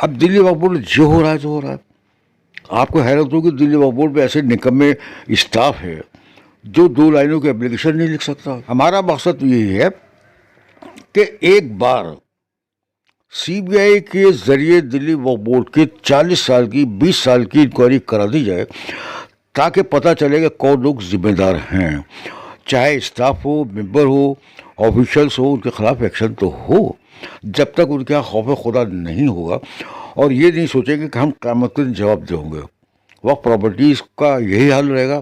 अब दिल्ली वक्फ बोर्ड जो हो रहा है जो हो रहा है। आपको हैरत होगी दिल्ली वक्फ बोर्ड में ऐसे निकम्मे स्टाफ है जो 2 लाइनों की एप्लीकेशन नहीं लिख सकता। हमारा मकसद यही है कि एक बार सीबीआई के जरिए दिल्ली वक्फ बोर्ड के 40 साल की 20 साल की इंक्वायरी करा दी जाए ताकि पता चलेगा कौन लोग जिम्मेदार हैं। चाहे स्टाफ हो, मेंबर हो, ऑफिशियल्स हो, उनके खिलाफ एक्शन तो हो। जब तक उनके यहाँ खौफ खुदा नहीं होगा और ये नहीं सोचेंगे कि हम क़यामत के दिन जवाब देंगे। वक्फ प्रॉपर्टीज़ का यही हाल रहेगा।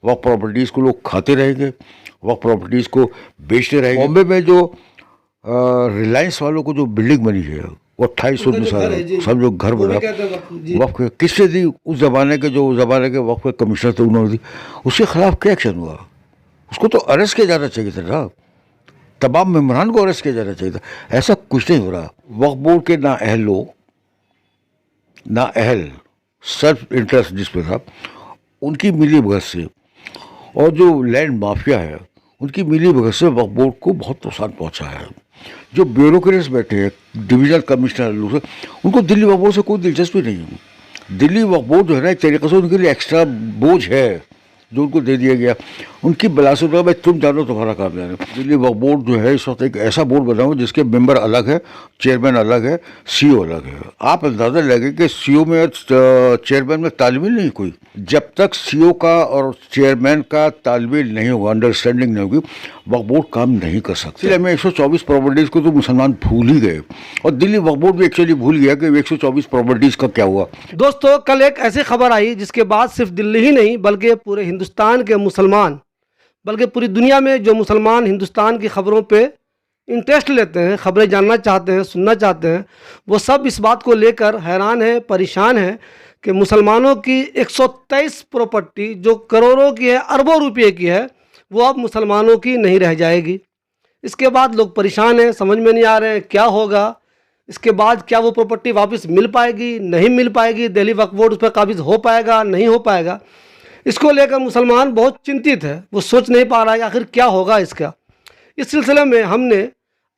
वक्फ प्रॉपर्टीज़ को लोग खाते रहेंगे, वक्फ प्रॉपर्टीज़ को बेचते रहेंगे। बॉम्बे में जो रिलायंस वालों को जो बिल्डिंग बनी है वो 2800 साल सब जो घर बना वक्फ किसने दी? उस ज़माने के वक्फ कमिश्नर थे, उन्होंने दी। उसके खिलाफ क्या एक्शन हुआ? उसको तो अरेस्ट किया जाना चाहिए था ना। तमाम मेम्बरान को अरेस्ट किया जाना चाहिए था। ऐसा कुछ नहीं हो रहा। वक्फ बोर्ड के ना अहल लोग, ना अहल सेल्फ इंटरेस्ट जिसमें था, उनकी मिली भगत से और जो लैंड माफिया है उनकी मिली भगत से वक्फ बोर्ड को बहुत नुकसान पहुंचा है। जो ब्यूरोक्रेट्स बैठे हैं, डिविजनल कमिश्नर लोग, उनको दिल्ली वक्फ बोर्ड से कोई दिलचस्पी नहीं है। दिल्ली वक्फ बोर्ड जो है ना, एक तरीके से उनके लिए एक्स्ट्रा बोझ है जो उनको दे दिया गया। उनकी बला से भाई तुम जानो, तुम्हारा काम जानो। दिल्ली वक्फ बोर्ड जो है इस वक्त एक ऐसा बोर्ड बना हुआ जिसके मेंबर अलग है, चेयरमैन अलग है, सीईओ अलग है। आप अंदाज़ा लगे कि सीईओ में चेयरमैन में तालमेल नहीं कोई। जब तक सीईओ का और चेयरमैन का तालमेल नहीं होगा, अंडरस्टैंडिंग नहीं होगी, वक्फ बोर्ड काम नहीं कर सकती। इसलिए हमें 124 प्रॉपर्टीज़ को तो मुसलमान भूल ही गए और दिल्ली वक्फ बोर्ड भी एक्चुअली भूल गया कि 124 प्रॉपर्टीज़ का क्या हुआ। दोस्तों, कल एक ऐसी खबर आई जिसके बाद सिर्फ दिल्ली ही नहीं बल्कि पूरे हिंदुस्तान के मुसलमान, बल्कि पूरी दुनिया में जो मुसलमान हिंदुस्तान की खबरों पे इंटरेस्ट लेते हैं, खबरें जानना चाहते हैं, सुनना चाहते हैं, वो सब इस बात को लेकर हैरान है, परेशान है कि मुसलमानों की 123 प्रॉपर्टी जो करोड़ों की है, अरबों रुपये की है, वो अब मुसलमानों की नहीं रह जाएगी। इसके बाद लोग परेशान हैं, समझ में नहीं आ रहे हैं क्या होगा। इसके बाद क्या वो प्रॉपर्टी वापस मिल पाएगी, नहीं मिल पाएगी? दिल्ली वक्फ बोर्ड उस पर काबिज हो पाएगा, नहीं हो पाएगा? इसको लेकर मुसलमान बहुत चिंतित है। वो सोच नहीं पा रहा है आखिर क्या होगा इसका। इस सिलसिले में हमने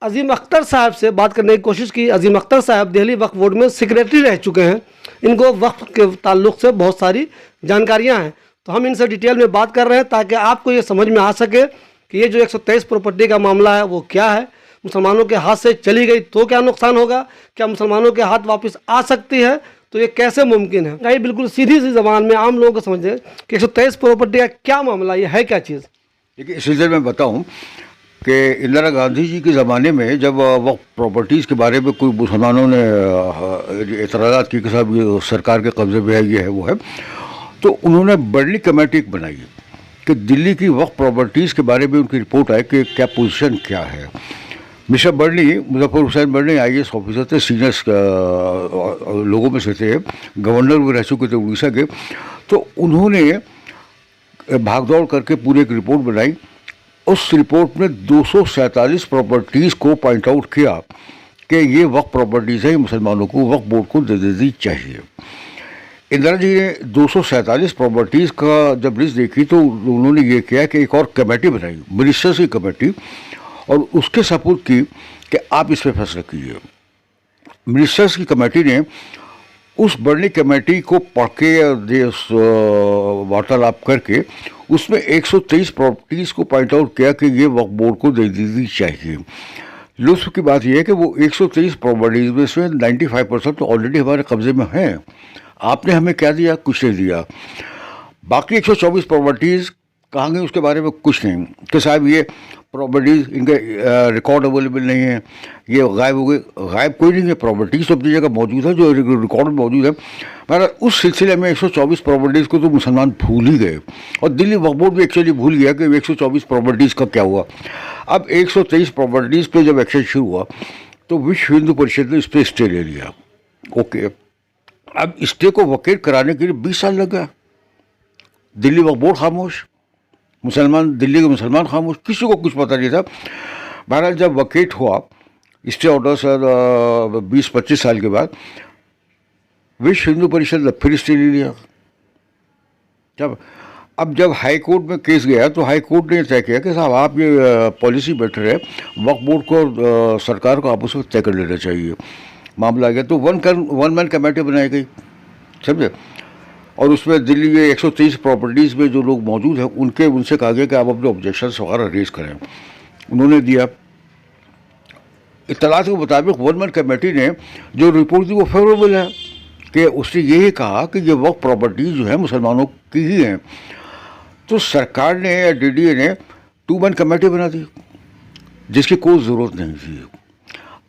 अजीम अख्तर साहब से बात करने की कोशिश की। अजीम अख्तर साहब दिल्ली वक्फ बोर्ड में सेक्रेटरी रह चुके हैं। इनको वक्फ के ताल्लुक़ से बहुत सारी जानकारियां हैं, तो हम इनसे डिटेल में बात कर रहे हैं ताकि आपको ये समझ में आ सके कि ये जो 123 प्रॉपर्टी का मामला है वो क्या है। मुसलमानों के हाथ से चली गई तो क्या नुकसान होगा? क्या मुसलमानों के हाथ वापस आ सकती है? तो ये कैसे मुमकिन है? ये बिल्कुल सीधी सी ज़बान में आम लोगों को समझे कि 123 प्रॉपर्टी का क्या मामला, ये है क्या चीज़? देखिए, इस सिलसिले में बताऊं कि इंदिरा गांधी जी के ज़माने में जब वक्फ प्रॉपर्टीज़ के बारे में कोई मुसलमानों ने एतराज़ात की कि साहब ये सरकार के कब्ज़े में है, ये है, वो है, तो उन्होंने बर्ली कमेटी बनाई कि दिल्ली की वक्फ प्रॉपर्टीज़ के बारे में उनकी रिपोर्ट आए कि क्या पोजीशन क्या है। मिस्टर बर्नी, मुजफ्फर हुसैन बर्नी IAS ऑफिसर थे, सीनियर्स लोगों में से थे, गवर्नर भी रह चुके थे उड़ीसा के। तो उन्होंने भागदौड़ करके पूरी एक रिपोर्ट बनाई। उस रिपोर्ट में 247 प्रॉपर्टीज़ को पॉइंट आउट किया कि ये वक्फ प्रॉपर्टीज़ है, मुसलमानों को वक्फ बोर्ड को दे देनी चाहिए। इंदिरा जी ने 247 प्रॉपर्टीज़ का जब लिस्ट देखी तो उन्होंने ये किया कि एक और कमेटी बनाई, मिनिस्टर्स की कमेटी, और उसके सपोर्ट की कि आप इस पर फैसला कीजिए। मिनिस्टर्स की कमेटी ने उस बड़ी कमेटी को पढ़ के वार्तालाप करके उसमें 123 प्रॉपर्टीज़ को पॉइंट आउट किया कि ये वक्फ बोर्ड को दे देनी चाहिए। लुत्फ की बात यह है कि वो 123 प्रॉपर्टीज़ में से 95% तो ऑलरेडी हमारे कब्ज़े में हैं। आपने हमें क्या दिया? कुछ नहीं दिया। बाकी 124 प्रॉपर्टीज़ कहाँ गई उसके बारे में कुछ नहीं कि साहब ये प्रॉपर्टीज़ इनके रिकॉर्ड अवेलेबल नहीं है, ये गायब हो गई। गायब कोई नहीं है, प्रॉपर्टीज़ तो अपनी जगह मौजूद है, जो रिकॉर्ड में मौजूद है। मगर उस सिलसिले में 124 प्रॉपर्टीज़ को तो मुसलमान भूल ही गए और दिल्ली वक्फ बोर्ड भी एक्चुअली भूल गया कि 124 प्रॉपर्टीज़ का क्या हुआ। अब 123 प्रॉपर्टीज़ पे जब एक्शन शुरू हुआ तो विश्व हिंदू परिषद ने इस पर स्टे ले लिया। ओके, अब स्टे को वकील कराने के लिए 20 साल लग गया। दिल्ली वक्फ बोर्ड खामोश, मुसलमान, दिल्ली के मुसलमान खामोश, किसी को कुछ पता नहीं था। बहरहाल जब वकेट हुआ स्टे ऑर्डर सर 20-25 साल के बाद, विश्व हिंदू परिषद ने फिर स्टे ले लिया। जब हाई कोर्ट में केस गया तो हाई कोर्ट ने तय किया कि साहब आप ये पॉलिसी बेटर है, वक्फ बोर्ड को सरकार को आपस में तय कर लेना चाहिए। मामला आ गया तो वन मैन कमेटी बनाई गई, समझे। और उसमें दिल्ली में 130 प्रॉपर्टीज़ में जो लोग मौजूद हैं उनसे कहा गया कि आप अपने ऑब्जेक्शन वगैरह रेज करें। उन्होंने दिया। इत्तलात के मुताबिक वन मैन कमेटी ने जो रिपोर्ट दी वो फेवरेबल है कि उसने यही कहा कि ये वक्फ प्रॉपर्टीज जो है मुसलमानों की ही हैं। तो सरकार ने या डीडीए ने 2 मैन कमेटी बना दी जिसकी कोई ज़रूरत नहीं थी।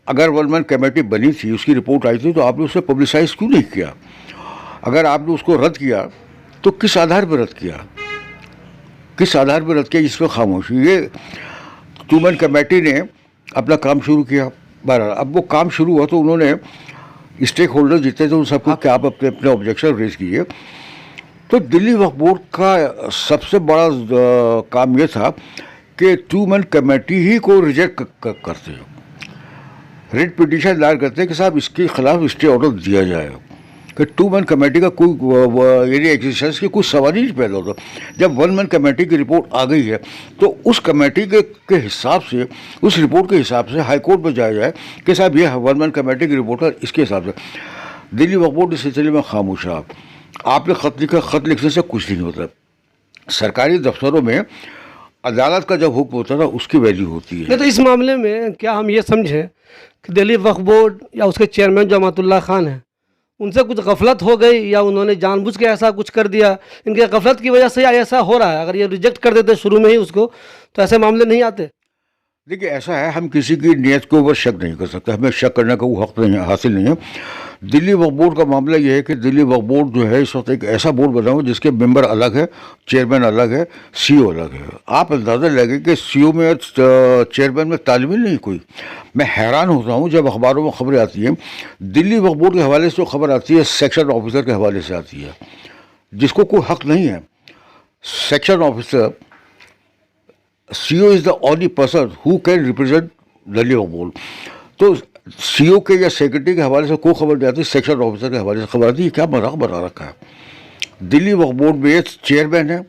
अगर 1 मैन कमेटी बनी थी, उसकी रिपोर्ट आई थी, तो आपने उसे पब्लिसाइज क्यों नहीं किया? अगर आपने उसको रद्द किया तो किस आधार पर रद्द किया, किस आधार पर रद्द किया, इस पर खामोशी। ये 2 मैन कमेटी ने अपना काम शुरू किया। बहरहाल अब वो काम शुरू हुआ तो उन्होंने स्टेक होल्डर जितने थे उन सबको कि आप अपने अपने ऑब्जेक्शन रेज कीजिए। तो दिल्ली वक्फ बोर्ड का सबसे बड़ा काम ये था कि 2 मैन कमेटी ही को रिजेक्ट करते हैं, रिट पिटीशन दायर करते हैं कि साहब इसके खिलाफ स्टे ऑर्डर दिया जाए, कि 2 मैन कमेटी का कोई यानी एग्जिस्टेंस की कोई सवाल ही नहीं पैदा होता। जब 1 मैन कमेटी की रिपोर्ट आ गई है तो उस कमेटी के हिसाब से, उस रिपोर्ट के हिसाब से हाई कोर्ट में जाया जाए कि साहब ये 1 मैन कमेटी की रिपोर्ट है, इसके हिसाब से। दिल्ली वक्फ बोर्ड इस सिलसिले में खामोश है। आपने खत लिखा, खत लिखने से कुछ नहीं होता। सरकारी दफ्तरों में अदालत का जब हुक्म होता है ना उसकी वैल्यू होती है। नहीं, तो इस मामले में क्या हम ये समझें कि दिल्ली वक्फ बोर्ड या उसके चेयरमैन जो अमातुल्लाह खान हैं उनसे कुछ गफलत हो गई या उन्होंने जानबूझ के ऐसा कुछ कर दिया, इनके गफलत की वजह से ऐसा हो रहा है? अगर ये रिजेक्ट कर देते शुरू में ही उसको तो ऐसे मामले नहीं आते। देखिए ऐसा है, हम किसी की नीयत के ऊपर शक नहीं कर सकते, हमें शक करने का वो हक नहीं हासिल नहीं है। दिल्ली वक्फ बोर्ड का मामला ये है कि दिल्ली वक्फ बोर्ड जो है इस वक्त एक ऐसा बोर्ड बना हुआ जिसके मेंबर अलग है, चेयरमैन अलग है, सीईओ अलग है। आप अंदाज़ा लगे कि सीईओ में चेयरमैन में तालमेल नहीं कोई। मैं हैरान होता हूँ जब अखबारों में खबरें आती हैं, दिल्ली वक्फ बोर्ड के हवाले से जो खबर आती है सेक्शन ऑफिसर के हवाले से आती है, जिसको कोई हक नहीं है। Section officer, CEO is the only person who can represent Delhi Waqf board. तो CEO के या सेक्रेटरी के हवाले से कोई खबर नहीं आती, सेक्शन ऑफिसर के हवाले से खबर आती है। क्या मजाक बना रखा है। दिल्ली वक्फ बोर्ड में चेयरमैन है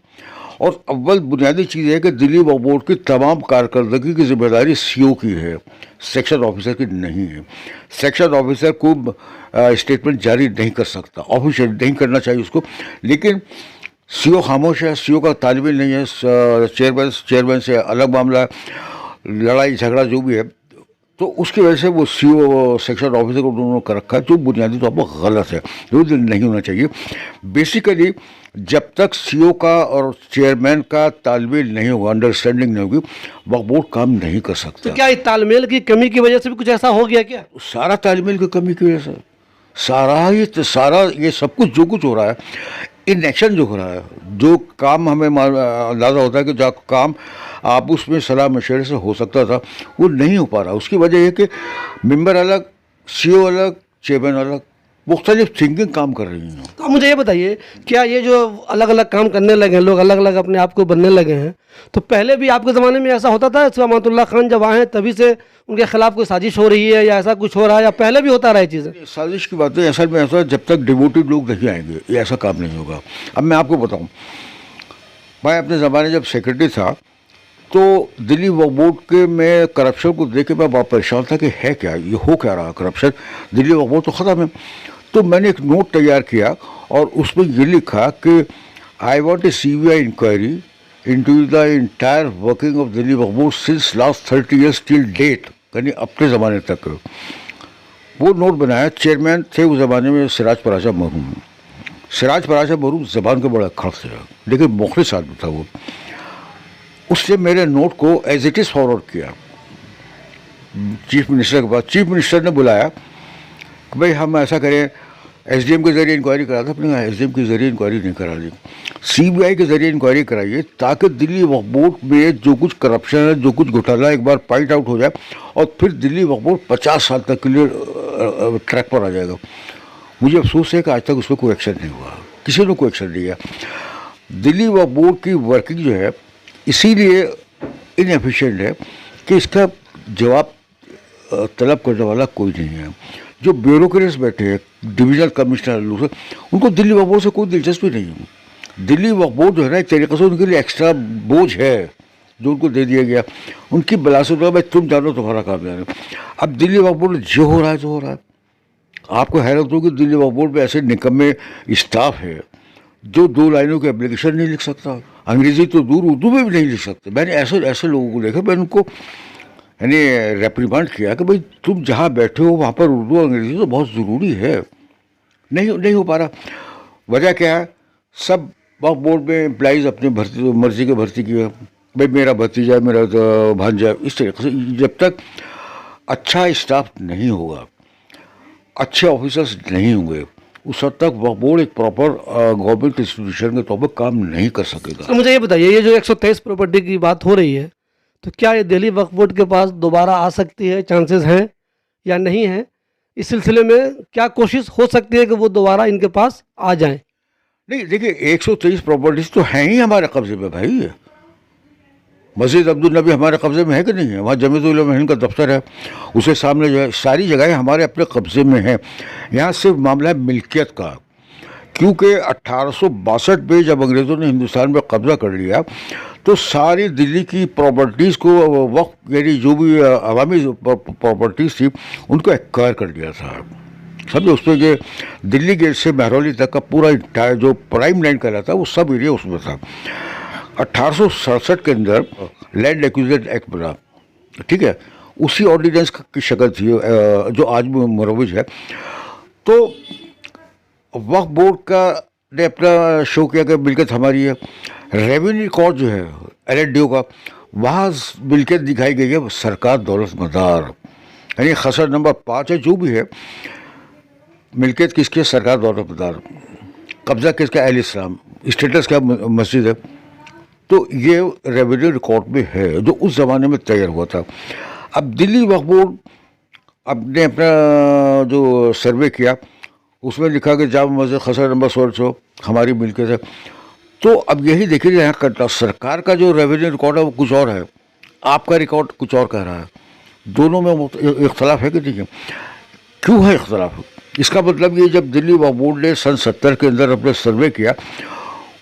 और अव्वल बुनियादी चीज़ है कि दिल्ली वक्फ बोर्ड की तमाम कारकर्दगी की जिम्मेदारी CEO की है, सेक्शन ऑफिसर की नहीं है। सेक्शन ऑफिसर को स्टेटमेंट जारी नहीं कर सकता, ऑफिशियल नहीं करना चाहिए उसको, लेकिन सीईओ खामोश है, सीईओ का तालमेल नहीं है, चेयरमैन से अलग मामला है, लड़ाई झगड़ा जो भी है, तो उसकी वजह से वो सीईओ सेक्शन ऑफिसर को उन्होंने कर रखा है, जो बुनियादी तौर पर गलत है, जो नहीं होना चाहिए। बेसिकली जब तक सीईओ का और चेयरमैन का तालमेल नहीं होगा, अंडरस्टैंडिंग नहीं होगी, वक्फ बोर्ड काम नहीं कर सकता। तो क्या इस तालमेल की कमी की वजह से भी कुछ ऐसा हो गया क्या? सारा तालमेल की कमी की वजह से सारा ये सब कुछ जो कुछ हो रहा है, इनएक्शन जो हो रहा है, जो काम हमें अंदाज़ा होता है कि जो काम आप उसमें सलाह मशवरे से हो सकता था वो नहीं हो पा रहा। उसकी वजह यह कि मेंबर अलग, सीईओ अलग, चेयरमैन अलग, मुख्तलिफ थिंकिंग काम कर रही हैं। तो मुझे ये बताइए, क्या ये जो अलग अलग काम करने लगे हैं लोग, अलग अलग अपने आप को बनने लगे हैं, तो पहले भी आपके ज़माने में ऐसा होता था? अमातुल्लाह खान जब आए हैं तभी से उनके खिलाफ कोई साजिश हो रही है या ऐसा कुछ हो रहा है, या पहले भी होता रहा है चीज़ें? साजिश की बात है, असल में ऐसा जब तक डिवोटेड लोग नहीं आएंगे ये ऐसा काम नहीं होगा। अब मैं आपको बताऊँ, मैं अपने ज़माने जब सेक्रेटरी था तो दिल्ली वक्फ बोर्ड के में करप्शन को देख के मैं बहुत परेशान था कि है क्या, ये हो क्या रहा करप्शन, दिल्ली वक्फ बोर्ड तो ख़त्म है। तो मैंने एक नोट तैयार किया और उसमें ये लिखा कि I want a CBI inquiry into the entire working of Delhi Waqf board since last 30 years till date, यानी अपने ज़माने तक। वो नोट बनाया। चेयरमैन थे उस ज़माने में सिराज पराशा मरहूम। सिराज पराशा मरहूम ज़बान के बड़ा खर्च थे, लेकिन मुखलिस आदमी था वो। उससे मेरे नोट को एज इट इज़ फॉरवर्ड किया चीफ मिनिस्टर के पास। चीफ मिनिस्टर ने बुलाया कि भाई हम ऐसा करें, SDM के ज़रिए इंक्वायरी करा था। अपने SDM के ज़रिए इंक्वायरी नहीं करा दी, CBI के ज़रिए इंक्वायरी कराइए, ताकि दिल्ली वक्फ बोर्ड में जो कुछ करप्शन है, जो कुछ घोटाला एक बार पॉइंट आउट हो जाए और फिर दिल्ली वक्फ बोर्ड 50 साल तक के लिए ट्रैक पर आ जाएगा। मुझे अफसोस है कि आज तक उस पर कोई एक्शन नहीं हुआ, किसी ने कोई एक्शन नहीं लिया। दिल्ली वक्फ बोर्ड की वर्किंग जो है इसीलिए इनएफिशिएंट है कि इसका जवाब तलब करने वाला कोई नहीं है। जो ब्यूरोक्रेट्स बैठे हैं, डिविजनल कमिश्नर लोग, उनको दिल्ली वक्फ बोर्ड से कोई दिलचस्पी नहीं है। दिल्ली वक्फ बोर्ड जो है ना एक तरीके से उनके लिए एक्स्ट्रा बोझ है जो उनको दे दिया गया। उनकी बलासुर भाई तुम जानो, तुम्हारा काम जानो। अब दिल्ली वक्फ बोर्ड जो हो रहा है आपको हैरत होगी दिल्ली वक्फ बोर्ड में ऐसे निकम्मे स्टाफ है जो 2 लाइनों की एप्लीकेशन नहीं लिख सकता, अंग्रेजी तो दूर उर्दू में भी नहीं लिख सकते। मैंने ऐसे ऐसे लोगों को देखा, मैंने उनको यानी रेप्रीमेंट किया कि भाई तुम जहाँ बैठे हो वहाँ पर उर्दू और अंग्रेजी तो बहुत ज़रूरी है। नहीं हो पा रहा। वजह क्या है? सब वक्फ बोर्ड में एम्प्लॉइज़ अपनी भर्ती मर्जी के भर्ती की है, भाई मेरा भतीजा है, मेरा भांजा है। इस तरीके से जब तक अच्छा स्टाफ नहीं होगा, अच्छे ऑफिसर्स नहीं होंगे, उस हद तक वक्फ बोर्ड एक प्रॉपर गवर्नमेंट इंस्टीट्यूशन के तौर पर काम नहीं कर सकेगा। तो मुझे ये बताइए, ये जो 123 प्रॉपर्टी की बात हो रही है, तो क्या ये दिल्ली वक्फ बोर्ड के पास दोबारा आ सकती है, चांसेस हैं या नहीं है? इस सिलसिले में क्या कोशिश हो सकती है कि वो दोबारा इनके पास आ जाएं? नहीं देखिए, 123 प्रॉपर्टीज तो हैं ही हमारे कब्जे में भाई। मस्जिद अब्दुल नबी हमारे कब्जे में है कि नहीं है? वहाँ जमीयत उलमा हिंद का दफ्तर है, उसके सामने जो है सारी जगहें हमारे अपने कब्जे में हैं। यहाँ सिर्फ मामला है मिल्कियत का, क्योंकि 1862 में जब अंग्रेज़ों ने हिंदुस्तान में कब्जा कर लिया तो सारी दिल्ली की प्रॉपर्टीज़ को वक्फ यानी जो भी अवामी प्रॉपर्टीज़ थी उनको एक्वायर कर दिया था। समझे? उस पर के दिल्ली गेट से महरौली तक का पूरा इंटायर जो प्राइम लैंड कहलाता वो सब एरिया उसमें था। 1867 के अंदर लैंड एक्विजिशन एक्ट बना, ठीक है, उसी ऑर्डिनेंस की शक्ल थी जो आज भी मुरव्वज है। तो वक्फ बोर्ड का ने अपना शो किया कि मिल्कियत हमारी है। रेवेन्यू रिकॉर्ड जो है LNDO का, वहाँ मिल्कियत दिखाई गई है सरकार दौलत मदार, यानी खसर नंबर 5 है जो भी है, मिल्कियत किसकी है? सरकार दौलत मदार। कब्जा किसका? अहले इस्लाम। स्टेटस क्या? मस्जिद है। तो ये रेवेन्यू रिकॉर्ड में है जो उस ज़माने में तैयार हुआ था। अब दिल्ली वक्फ बोर्ड अपने अपना जो सर्वे किया उसमें लिखा कि जामा मस्जिद खसर नंबर 1600 हमारी मिल्कियत है। तो अब यही देखिए, यहाँ सरकार का जो रेवेन्यू रिकॉर्ड है वो कुछ और है, आपका रिकॉर्ड कुछ और कह रहा है। दोनों में इख्तलाफ है कि नहीं है? क्यों है इख्तलाफ? इसका मतलब ये, जब दिल्ली वक्फ बोर्ड ने सन 70 के अंदर अपने सर्वे किया,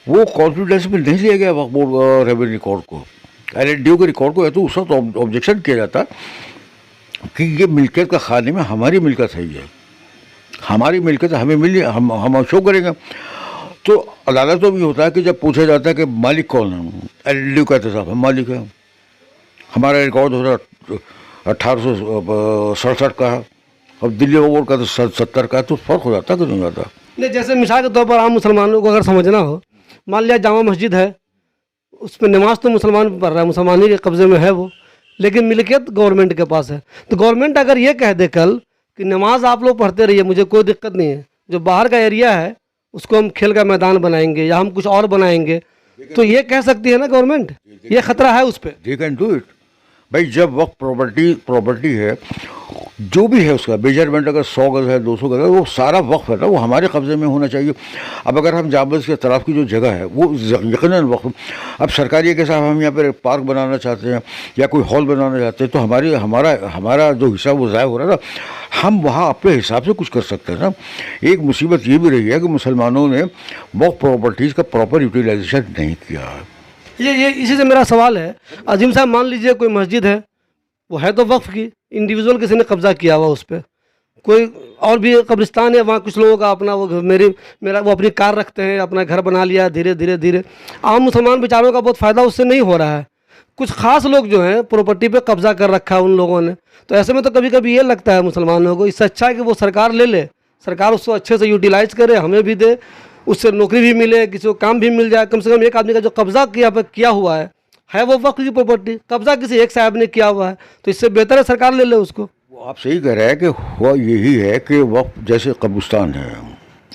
वो कॉन्फिडेंस में नहीं लिया गया वक्फ बोर्ड रेवेन्यू रिकॉर्ड को, LNDO के रिकॉर्ड को। या तो उस वक्त ऑब्जेक्शन किया जाता कि ये मिल्कियत का खाने में हमारी मिल्कियत है, ये हमारी मिल्कियत हमें मिली, हम शो करेंगे। तो अदालतों में होता है कि जब पूछा जाता है कि मालिक कौन है, LNDO कहते साहब हम मालिक हैं, हमारा रिकॉर्ड 1867 का है, अब दिल्ली वक्फ बोर्ड का तो 70 का है, तो फ़र्क हो जाता कि नहीं होता? नहीं, जैसे मिसाल के तौर पर आम मुसलमानों को अगर समझना हो, मान लिया जामा मस्जिद है, उस पर नमाज तो मुसलमान पढ़ रहा है, मुसलमान ही के कब्ज़े में है वो, लेकिन मिल्कियत गवर्नमेंट के पास है। तो गवर्नमेंट अगर ये कह दे कल कि नमाज आप लोग पढ़ते रहिए, मुझे कोई दिक्कत नहीं है, जो बाहर का एरिया है उसको हम खेल का मैदान बनाएंगे या हम कुछ और बनाएंगे, तो ये कह सकती है ना गवर्नमेंट? ये खतरा है उस पर। दे कैन डू इट भाई। जब वक्त प्रॉपर्टी है जो भी है, उसका मेजरमेंट अगर 100 गज है, 200 गज है, वो सारा वक्फ है ना, वो हमारे कब्ज़े में होना चाहिए। अब अगर हम जामा मस्जिद के तरफ की जो जगह है वो यकीनन वक्फ, अब सरकारी के साथ हम यहाँ पर पार्क बनाना चाहते हैं या कोई हॉल बनाना चाहते हैं, तो हमारा जो हिस्सा वो ज़ाया हो रहा है ना, हम वहाँ अपने हिसाब से कुछ कर सकते हैं ना। एक मुसीबत ये भी रही है कि मुसलमानों ने वक्फ प्रॉपर्टीज़ का प्रॉपर यूटिलाइजेशन नहीं किया। ये इसी से मेरा सवाल है, अजीम साहब, मान लीजिए कोई मस्जिद है, वो है तो वक्फ की, इंडिविजुअल किसी ने कब्जा किया हुआ उस पर, कोई और भी कब्रिस्तान है, वहाँ कुछ लोगों का अपना वो वो अपनी कार रखते हैं, अपना घर बना लिया, धीरे धीरे आम मुसलमान बेचारों का बहुत फ़ायदा उससे नहीं हो रहा है। कुछ ख़ास लोग जो हैं प्रॉपर्टी पे कब्जा कर रखा है उन लोगों ने, तो ऐसे में तो कभी कभी ये लगता है मुसलमानों को, इससे अच्छा है कि वो सरकार ले ले, सरकार उसको अच्छे से यूटिलाइज़ करे, हमें भी दे, उससे नौकरी भी मिले, किसी को काम भी मिल जाए। कम से कम एक आदमी का जो कब्जा किया हुआ है वो वक्फ की प्रॉपर्टी, कब्जा किसी एक साहब ने किया हुआ है, तो इससे बेहतर है सरकार ले ले उसको। वो आप सही कह रहे हैं कि हुआ यही है कि वक्फ जैसे कब्रिस्तान है,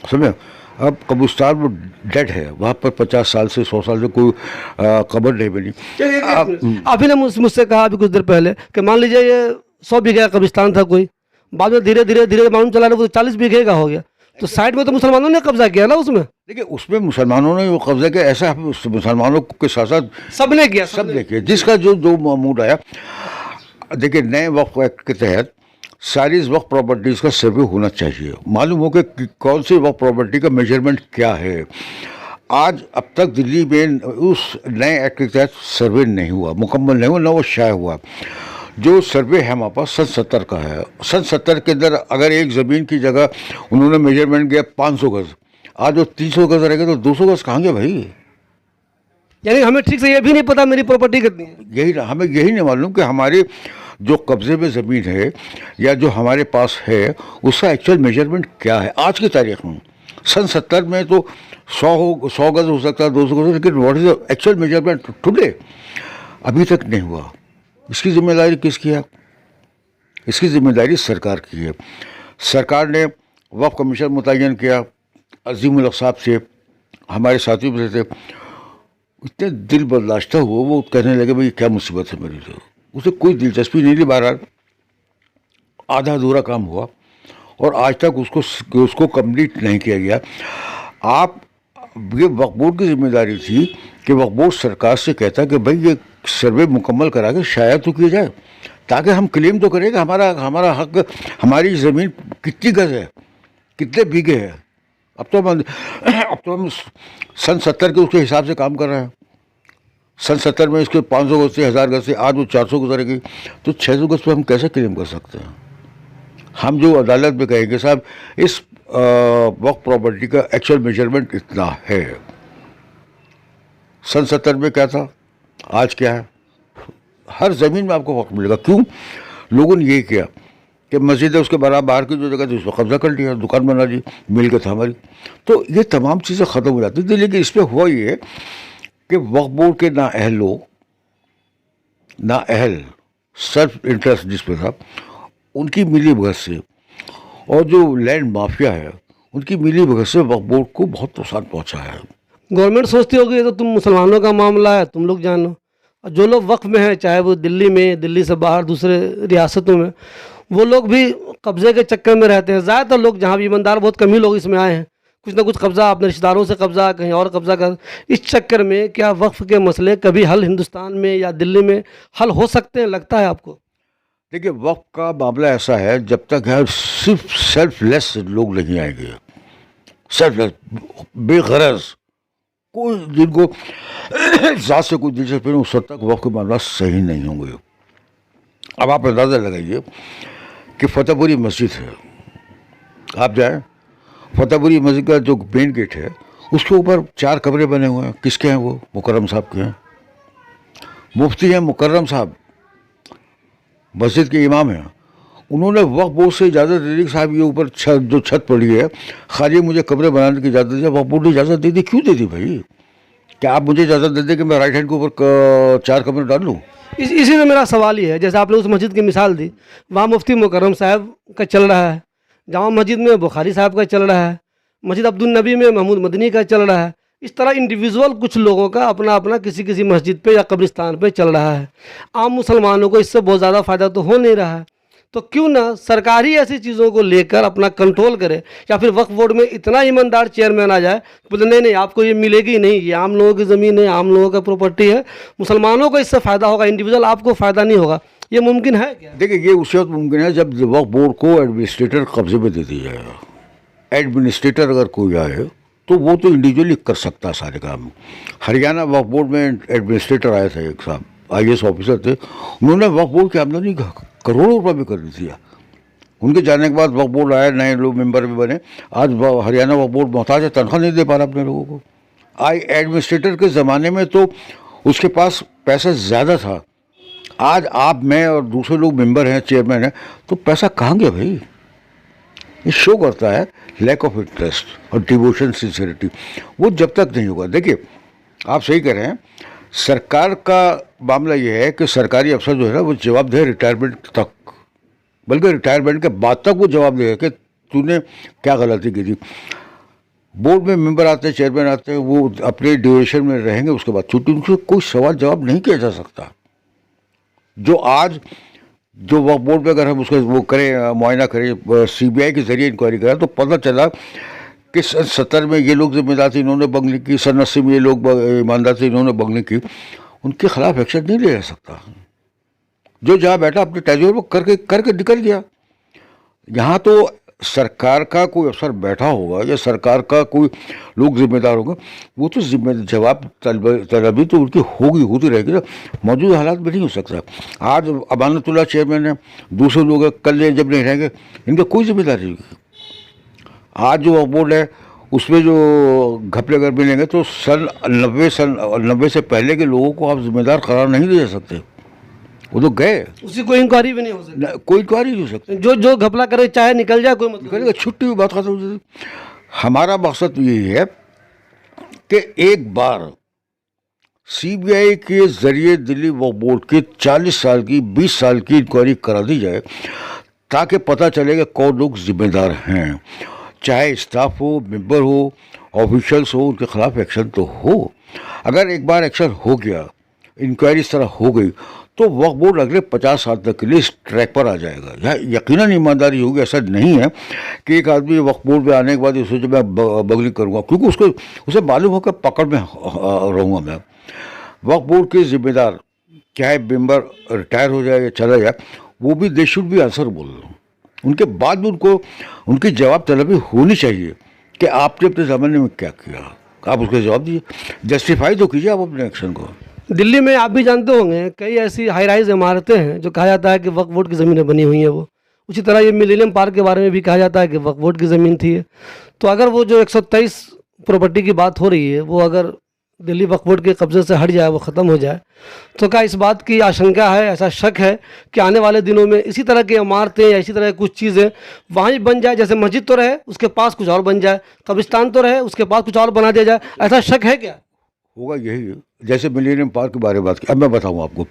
समझे? अब कब्रिस्तान वो डेड है, वहाँ पर 50 साल से 100 साल से कोई कब्र नहीं बनी। अभी ने मुझसे कहा अभी कुछ देर पहले कि मान लीजिए ये 100 बीघे का कब्रिस्तान था कोई, बाद में धीरे धीरे मालूम चला वो 40 बीघे का हो गया, तो साइड में तो मुसलमानों ने कब्जा किया ना उसमें। देखिए उसमें मुसलमानों ने वो कब्जा किया, ऐसा मुसलमानों के साथ साथ सबने किया, जिसका जो मूड आया। देखिए नए वक्फ एक्ट के तहत सारी वक्फ प्रॉपर्टीज़ का सर्वे होना चाहिए, मालूम हो कि कौन सी वक्फ प्रॉपर्टी का मेजरमेंट क्या है। आज अब तक दिल्ली में उस नए एक्ट के तहत सर्वे नहीं हुआ, मुकम्मल नहीं हुआ, ना वो शाया हुआ। जो सर्वे है हमारे पास सन 70 का है। सन 70 के अंदर अगर एक ज़मीन की जगह उन्होंने मेजरमेंट किया 500 गज, आज वो 300 गज रहेगा तो 200 गज कहाँ गया भाई? यानी हमें ठीक से ये भी नहीं पता मेरी प्रॉपर्टी कितनी है। यही हमें यही नहीं मालूम कि हमारे जो कब्जे में ज़मीन है या जो हमारे पास है उसका एक्चुअल मेजरमेंट क्या है आज की तारीख में। सन 70 में तो 100 गज हो सकता है, 200 गज, लेकिन what is the actual measurement today अभी तक नहीं हुआ। इसकी जिम्मेदारी किसकी है? इसकी जिम्मेदारी सरकार की है। सरकार ने वक्फ कमीशन मुतय्यन किया, अजीमुल हक साहब से हमारे साथी में थे, इतने दिल बर्दाश्त हुआ, वो कहने लगे भाई क्या मुसीबत है मेरी, तो उसे कोई दिलचस्पी नहीं ली। बहरहाल आधा अधूरा काम हुआ और आज तक उसको कंप्लीट नहीं किया गया। आप ये वक्फ बोर्ड की जिम्मेदारी थी कि वक्फ बोर्ड सरकार से कहता कि भाई ये सर्वे मुकम्मल करा के शायद तो किया जाए, ताकि हम क्लेम तो करें कि हमारा हक, हमारी ज़मीन कितनी गज है, कितने बीघे है। अब तो हम सन 70 के उसके हिसाब से काम कर रहे हैं। सन 70 में इसके 500 गज से, 1000 गज से, आज वो 400 गुजरेगी, तो 600 गज पे हम कैसे क्लेम कर सकते हैं? हम जो अदालत में कहेंगे साहब इस वक्फ प्रॉपर्टी का एक्चुअल मेजरमेंट इतना है, सन 70 में क्या था, आज क्या है, हर ज़मीन में आपको वक्त मिलेगा। क्यों? लोगों ने ये किया कि मस्जिद है उसके बराबर बाहर की जो जगह थी उस पर कब्जा कर लिया, दुकान बना ली, मिल के था हमारी, तो ये तमाम चीज़ें ख़त्म हो जाती थी। लेकिन इसमें हुआ ये कि वक्फ बोर्ड के नाअहल लोग, नाअहल सेल्फ इंटरेस्ट जिस पे था, उनकी मिली भगत से और जो लैंड माफिया है उनकी मिली भगत से वक्फ बोर्ड को बहुत नुकसान पहुंचा है। गवर्नमेंट सोचती होगी ये तो तुम मुसलमानों का मामला है, तुम लोग जानो, और जो लोग वक्फ में हैं, चाहे वो दिल्ली में, दिल्ली से बाहर दूसरे रियासतों में, वो लोग भी कब्जे के चक्कर में रहते हैं। ज़्यादातर लोग, जहाँ भी ईमानदार बहुत कम ही लोग इसमें आए हैं, कुछ ना कुछ कब्जा, अपने रिश्तेदारों से कब्जा, कहीं और कब्जा कर, इस चक्कर में क्या वक्फ के मसले कभी हल हिंदुस्तान में या दिल्ली में हल हो सकते हैं, लगता है आपको? देखिए वक्फ का मामला ऐसा है, जब तक है सिर्फ सेल्फलेस लोग नहीं आएंगे, सेल्फलेस बेगरज, कोई जिनको ज़ात से कोई दिलचस्पी नहीं, उस वक्त तक वक्फ के मामला सही नहीं होंगे। अब आप अंदाज़ा लगाइए कि फतेहपुरी मस्जिद है, आप जाएं, फतेहपुरी मस्जिद का जो मेन गेट है उसके ऊपर 4 कमरे बने हुए हैं। किसके हैं वो? मुकर्रम साहब के हैं। मुफ्ती हैं मुकर्रम साहब, मस्जिद के इमाम हैं। उन्होंने वक्फ बोर्ड से इजाज़त दे दी कि साहब ये ऊपर जो छत पड़ी है खाली, मुझे कमरे बनाने की इजाज़त दी। वक्फ बोर्ड ने इजाज़त दे दी, क्यों दे दी भाई? क्या आप मुझे इजाज़त दे दें कि मैं राइट हैंड के ऊपर 4 कमरे डाल लूँ? इसी से मेरा सवाल ही है, जैसे आपने उस मस्जिद की मिसाल दी, वहाँ मुफ्ती मुकर्रम साहब का चल रहा है, जामा मस्जिद में बुखारी साहब का चल रहा है, मस्जिद अब्दुल नबी में महमूद मदनी का चल रहा है। इस तरह इंडिविजुअल कुछ लोगों का अपना अपना किसी किसी मस्जिद पे या कब्रिस्तान पे चल रहा है। आम मुसलमानों को इससे बहुत ज़्यादा फ़ायदा तो हो नहीं रहा है। तो क्यों ना सरकार ही ऐसी चीज़ों को लेकर अपना कंट्रोल करे, या फिर वक्फ बोर्ड में इतना ईमानदार चेयरमैन आ जाए, बोले नहीं नहीं आपको ये मिलेगी नहीं, ये आम लोगों की ज़मीन है, आम लोगों का प्रॉपर्टी है, मुसलमानों को इससे फ़ायदा होगा, इंडिविजुअल आपको फ़ायदा नहीं होगा। ये मुमकिन है क्या? देखिए ये उस वक्त मुमकिन है जब वक्फ बोर्ड को एडमिनिस्ट्रेटर कब्जे में दे दिया जाएगा। एडमिनिस्ट्रेटर अगर कोई आए तो वो तो इंडिविजुअली कर सकता है सारे काम। हरियाणा वक्फ बोर्ड में एडमिनिस्ट्रेटर आए थे, एक साहब IAS ऑफिसर थे, उन्होंने वक्फ बोर्ड की आमदनी करोड़ों रुपये भी कर दी थी। उनके जाने के बाद वक्फ बोर्ड आए, नए लोग मेंबर भी बने। आज हरियाणा वक्फ बोर्ड मोहताज है, तनख्वाह नहीं दे पा रहा अपने लोगों को। एडमिनिस्ट्रेटर के ज़माने में तो उसके पास पैसा ज़्यादा था, आज आप, मैं और दूसरे लोग मेंबर हैं, चेयरमैन हैं, तो पैसा कहाँ गया भाई? ये शो करता है लैक ऑफ इंटरेस्ट और डिवोशन, सिंसियरिटी। वो जब तक नहीं होगा, देखिए आप सही कह रहे हैं, सरकार का मामला ये है कि सरकारी अफसर जो है ना वो जवाब दे रिटायरमेंट तक, बल्कि रिटायरमेंट के बाद तक वो जवाब देगा कि तूने क्या गलती की थी। बोर्ड में मेंबर आते हैं, चेयरमैन आते हैं, वो अपने ड्यूरेशन में रहेंगे, उसके बाद छुट्टी, उनसे कोई सवाल जवाब नहीं किया जा सकता। जो आज जो वक्फ बोर्ड पे अगर हम उसको वो करें, मुआयना करें, CBI के जरिए इंक्वायरी करें, तो पता चला कि सन 70 में ये लोग जिम्मेदार थे, इन्होंने बंगली की, सन 80 में ये लोग ईमानदार थे, इन्होंने बंगली की, उनके खिलाफ एक्शन नहीं लिया जा सकता। जो जहाँ बैठा अपने टेजोर में करके निकल गया। यहाँ तो सरकार का कोई अफसर बैठा होगा या सरकार का कोई लोग जिम्मेदार होगा, वो तो जवाब तलबी तो उनकी होती रहेगी ना। मौजूदा हालात में नहीं हो सकता। आज अमानतुल्लाह चेयरमैन है, दूसरे लोग हैं, कल जब नहीं रहेंगे इनका कोई जिम्मेदारी नहीं। आज जो बोर्ड है उसमें जो घपले अगर मिलेंगे तो सन 90 से पहले के लोगों को आप जिम्मेदार करार नहीं दे सकते, वो तो गए, उसी कोई इंक्वायरी भी नहीं हो सकती, कोई इंक्वायरी नहीं हो सकती। जो घपला करे चाहे निकल जाए, कोई मतलब करेगा, छुट्टी हुई, बात खत्म हो जाती। हमारा मकसद यही है कि एक बार सीबीआई के जरिए दिल्ली वक्फ बोर्ड के 40 साल की 20 साल की इंक्वायरी करा दी जाए, ताकि पता चलेगा कौन लोग जिम्मेदार हैं। चाहे स्टाफ हो, मेंबर हो, ऑफिशियल्स हो, उनके खिलाफ एक्शन तो हो। अगर एक बार एक्शन हो गया, इंक्वायरी इस तरह हो गई, तो वक्फ बोर्ड अगले 50 साल तक के लिए इस ट्रैक पर आ जाएगा। यह यकीनन ईमानदारी होगी। ऐसा नहीं है कि एक आदमी वक्फ बोर्ड पे आने के बाद सोचे मैं बगलिंग करूँगा, क्योंकि उसे मालूम हो कि पकड़ में रहूँगा मैं। वक्फ बोर्ड के जिम्मेदार चाहे मेंबर रिटायर हो जाए या चला जाए, वो भी दे शुड बी आंसरेबल। उनके बाद भी उनकी जवाब तलबी होनी चाहिए कि आपने अपने ज़माने में क्या किया, आप उसका जवाब दीजिए, जस्टिफाई तो कीजिए आप अपने एक्शन को। दिल्ली में आप भी जानते होंगे कई ऐसी हाई राइज इमारतें हैं जो कहा जाता है कि वक्फ बोर्ड की ज़मीनें बनी हुई हैं वो। उसी तरह ये मिलेनियम पार्क के बारे में भी कहा जाता है कि वक्फ बोर्ड की ज़मीन थी। तो अगर वो जो 123 प्रॉपर्टी की बात हो रही है वो अगर दिल्ली वक्फ बोर्ड के कब्ज़े से हट जाए, वो ख़त्म हो जाए, तो क्या इस बात की आशंका है, ऐसा शक है कि आने वाले दिनों में इसी तरह की इमारतें या इसी तरह की कुछ चीज़ें वहाँ ही बन जाए? जैसे मस्जिद तो रहे, उसके पास कुछ और बन जाए, कब्रिस्तान तो रहे, उसके पास कुछ और बना दिया जाए, ऐसा शक है क्या? होगा यही है। जैसे मिलेनियम पार्क के बारे में बात की, अब मैं बताऊँ आपको।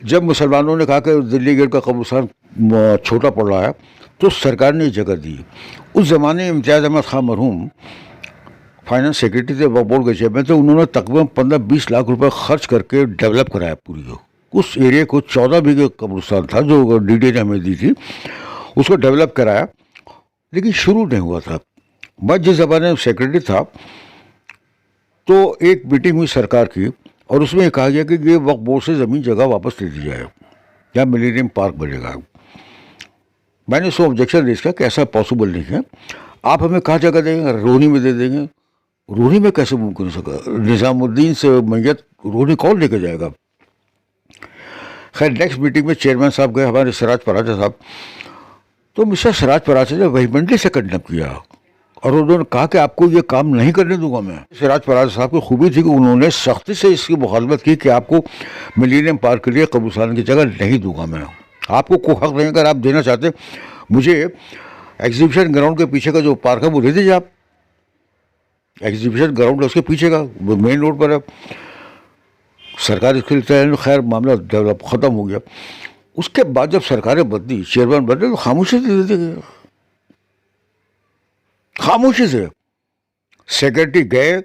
जब मुसलमानों ने कहा कि दिल्ली गेट का कब्रिस्तान छोटा पड़ रहा है, तो सरकार ने जगह दी। उस ज़माने में इम्तियाज़ अहमद खान मरहूम फाइनेंस सेक्रेटरी थे, वक्फ बोर्ड के चेयरमैन थे। उन्होंने तकरीबन 15-20 लाख रुपए खर्च करके डेवलप कराया पूरी उस एरिया को। 14 बीघे कब्रिस्तान था जो डीडी ने हमें दी थी, उसको डेवलप कराया, लेकिन शुरू नहीं हुआ था। मैं जिस ज़माने में सेक्रेटरी था तो एक मीटिंग हुई सरकार की, और उसमें कहा गया कि ये वक्फ बोर्ड से ज़मीन जगह वापस ले दी जाए, या मिलेनियम पार्क बनेगा। मैंने उसको ऑब्जेक्शन रेज किया कि ऐसा पॉसिबल नहीं है। आप हमें कहाँ जगह देंगे? रोहनी में दे देंगे। रोहनी में कैसे मुमकिन हो सका? निज़ामुद्दीन से मैयत रोहनी कौन लेके जाएगा? खैर नेक्स्ट मीटिंग में चेयरमैन साहब गए, हमारे सिराज पराचा साहब। तो मिस्टर सिराज पराचा ने वेहीमेंटली से कंडेम किया, और उन्होंने कहा कि आपको ये काम नहीं करने दूंगा मैं। सिराज पराचा साहब की खूबी थी कि उन्होंने सख्ती से इसकी मुखालफत की कि आपको मिलेनियम पार्क के लिए कब्रिस्तान की जगह नहीं दूंगा मैं। आपको कोई हक नहीं, अगर आप देना चाहते मुझे एग्जीबिशन ग्राउंड के पीछे का जो पार्क है वो दे दीजिए आप। एग्जीबिशन ग्राउंड है उसके पीछे का, वो मेन रोड पर है। सरकार इसके लिए, खैर मामला डेवलप ख़त्म हो गया। उसके बाद जब सरकारें बदली, चेयरमैन बदले, तो खामोशी से दे दिए, खामोशी से। सेक्रेटरी गए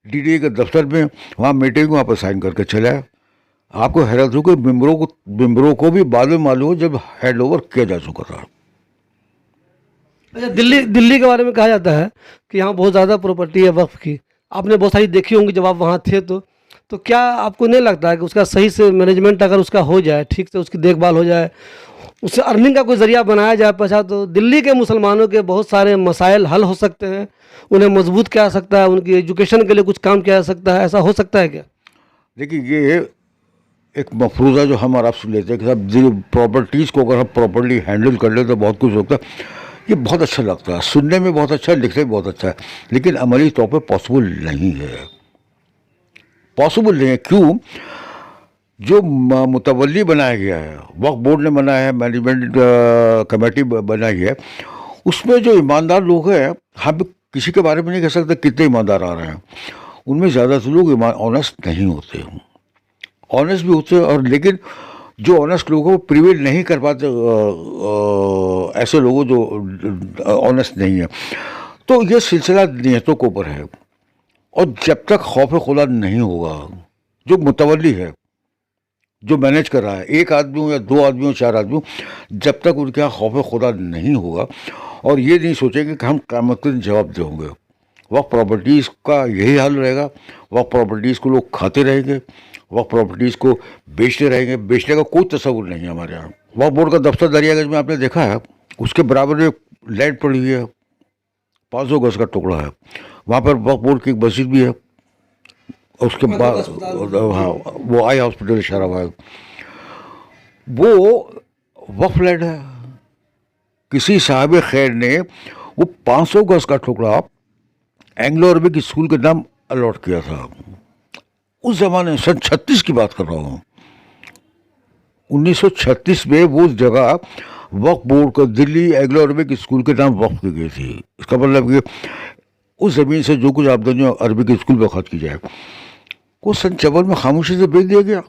डीडी के दफ्तर में, वहाँ मीटिंग, वहाँ पर साइन करके चले आए। आपको हैरत हो कि मेंबरों को भी बाद में मालूम हो जब हैंड ओवर किया जा चुका था। अच्छा, दिल्ली के बारे में कहा जाता है कि यहाँ बहुत ज़्यादा प्रॉपर्टी है वक्फ की। आपने बहुत सारी देखी होंगी जब आप वहाँ थे, तो क्या आपको नहीं लगता है कि उसका सही से मैनेजमेंट अगर उसका हो जाए, ठीक से उसकी देखभाल हो जाए, उससे अर्निंग का कोई ज़रिया बनाया जाए पछा, तो दिल्ली के मुसलमानों के बहुत सारे मसाइल हल हो सकते हैं, उन्हें मजबूत किया जा सकता है, उनकी एजुकेशन के लिए कुछ काम किया जा सकता है? ऐसा हो सकता है क्या? देखिए, ये एक मफरूज़ा जो हम और आप सुन लेते हैं कि साहब प्रॉपर्टीज़ को अगर हम प्रॉपर्ली हैंडल कर ले तो बहुत कुछ होता है। ये बहुत अच्छा लगता है, सुनने में बहुत अच्छा है, लिखने में बहुत अच्छा है, लेकिन अमली तौर पर पॉसिबल नहीं है। पॉसिबल नहीं है। क्यों? जो मुतवल्ली बनाया गया है, वक्फ बोर्ड ने बनाया है, मैनेजमेंट कमेटी बनाई है, उसमें जो ईमानदार लोग हैं, हम किसी के बारे में नहीं कह सकते कितने ईमानदार आ रहे हैं, उनमें ज़्यादातर लोग ऑनेस्ट नहीं होते। ऑनेस्ट भी होते हैं, और लेकिन जो ऑनेस्ट लोग हैं वो प्रिवेल नहीं कर पाते ऐसे लोगों जो ऑनेस्ट नहीं है। तो ये सिलसिला नियतों के ऊपर है, और जब तक खौफ खुदा नहीं होगा, जो मुतवल्ली है, जो मैनेज कर रहा है, एक आदमी हो या 2 आदमी हो, 4 आदमी हो, जब तक उनके यहाँ खौफ खुदा नहीं होगा और ये नहीं सोचेंगे कि हम क़यामत के दिन जवाब देंगे, वक्त प्रॉपर्टीज़ का यही हाल रहेगा। वक्त प्रॉपर्टीज़ को लोग खाते रहेंगे, वक्त प्रॉपर्टीज़ को बेचते रहेंगे, बेचने का कोई तस्वुर नहीं है हमारे यहाँ। वक्त बोर्ड का दफ्तर दरियागंज में आपने देखा है, उसके बराबर एक लैंड पड़ी हुई है, 500 गज का टुकड़ा है, वहाँ पर वक्फ बोर्ड की एक मस्जिद भी है। उसके बाद हाँ, वो आई हॉस्पिटल इशाराबाद, वो वक्फ लैंड है। किसी साहब खैर ने वो 500 गज का टुकड़ा एंग्लो अरबिक स्कूल के नाम अलॉट किया था। उस जमाने सन 36 की बात कर रहा हूँ, 1936 में वो जगह वक्फ बोर्ड को दिल्ली एंग्लो अरबिक स्कूल के नाम वक्फ की गई थी। इसका मतलब कि उस ज़मीन से जो कुछ आमदनी अरबिक स्कूल पर खर्च की जाए, वो सन 54 में खामोशी से बेच दिया गया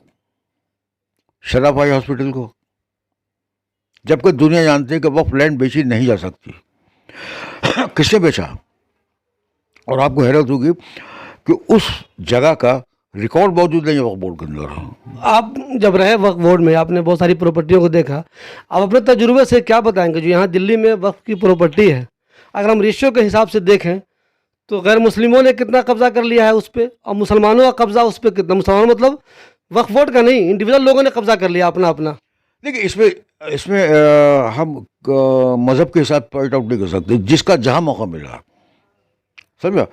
शराफ आई हॉस्पिटल को, जबकि दुनिया जानती है कि वक्फ लैंड बेची नहीं जा सकती। किसने बेचा? और आपको हैरत होगी कि उस जगह का रिकॉर्ड मौजूद नहीं है वक्फ बोर्ड के अंदर। आप जब रहे वक्फ बोर्ड में, आपने बहुत सारी प्रॉपर्टियों को देखा, आप अपने तजुर्बे से क्या बताएंगे जो यहाँ दिल्ली में वक्फ की प्रॉपर्टी है? अगर हम रेशियो के हिसाब से देखें तो गैर मुस्लिमों ने कितना कब्जा कर लिया है उस पर, और मुसलमानों का कब्जा उस पर कितना? मुसलमान मतलब वक्फ बोर्ड का नहीं, इंडिविजुअल लोगों ने कब्जा कर लिया अपना अपना। देखिए, इसमें इसमें हम मज़हब के साथ पॉइंट आउट नहीं कर सकते, जिसका जहाँ मौका मिला, समझा।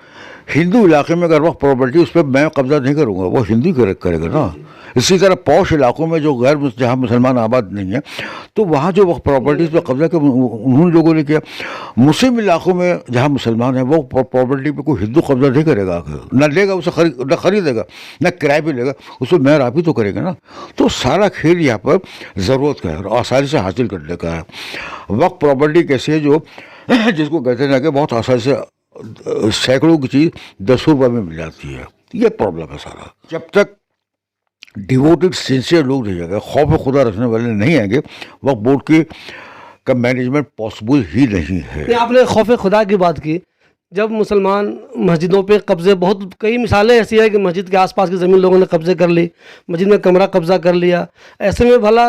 हिंदू इलाके में अगर वक्त प्रॉपर्टी, उस पर मैं कब्जा नहीं करूँगा, वो हिंदू करेगा ना। इसी तरह पौश इलाकों में जो जहाँ मुसलमान आबाद नहीं है, तो वहाँ जो वक्त प्रॉपर्टीज़ पर कब्जा उन्होंने लोगों ने किया। मुस्लिम इलाकों में जहाँ मुसलमान है, वो प्रॉपर्टी पे कोई हिंदू कब्जा नहीं करेगा, ना लेगा उसे, न खरीदेगा, न किराए पे लेगा, उसको मेहर आप ही तो करेगा ना। तो सारा खेल यहाँ पर ज़रूरत का है और आसानी से हासिल करने का है। वक्त प्रॉपर्टी कैसे है जो जिसको कहते हैं ना कि बहुत आसानी से सैकड़ों की चीज़ 10 रुपये में मिल जाती है, ये प्रॉब्लम है सारा। जब तक डिवोटेड सिंसियर लोग नहीं आएंगे, खौफ खुदा रखने वाले नहीं आएंगे, वक्त बोर्ड की का मैनेजमेंट पॉसिबल ही नहीं है। आपने खौफ खुदा की बात की, जब मुसलमान मस्जिदों पे कब्जे, बहुत कई मिसालें ऐसी है कि मस्जिद के आसपास की ज़मीन लोगों ने कब्जे कर ली, मस्जिद में कमरा कब्जा कर लिया। ऐसे में भला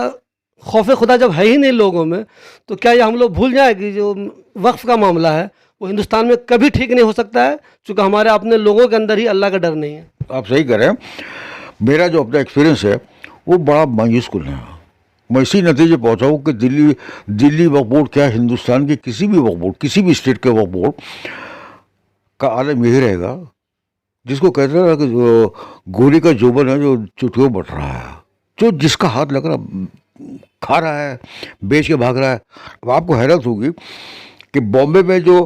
खौफ खुदा जब है ही नहीं लोगों में, तो क्या ये हम लोग भूल जाए कि जो वक्फ का मामला है वो हिंदुस्तान में कभी ठीक नहीं हो सकता है, चूँकि हमारे अपने लोगों के अंदर ही अल्लाह का डर नहीं है। आप सही कह रहे हैं। मेरा जो अपना एक्सपीरियंस है वो बड़ा मायूस कुन है। मैं इसी नतीजे पहुँचा हूँ कि दिल्ली वक्फ बोर्ड क्या, हिंदुस्तान के किसी भी वक्फ बोर्ड, किसी भी स्टेट के वक्फ बोर्ड का आलम यही रहेगा, जिसको कहते हैं कि गोरी का जोबन है जो चुटियों बट रहा है, जो जिसका हाथ लग रहा खा रहा है, बेच के भाग रहा है। अब आपको हैरत होगी कि बॉम्बे में जो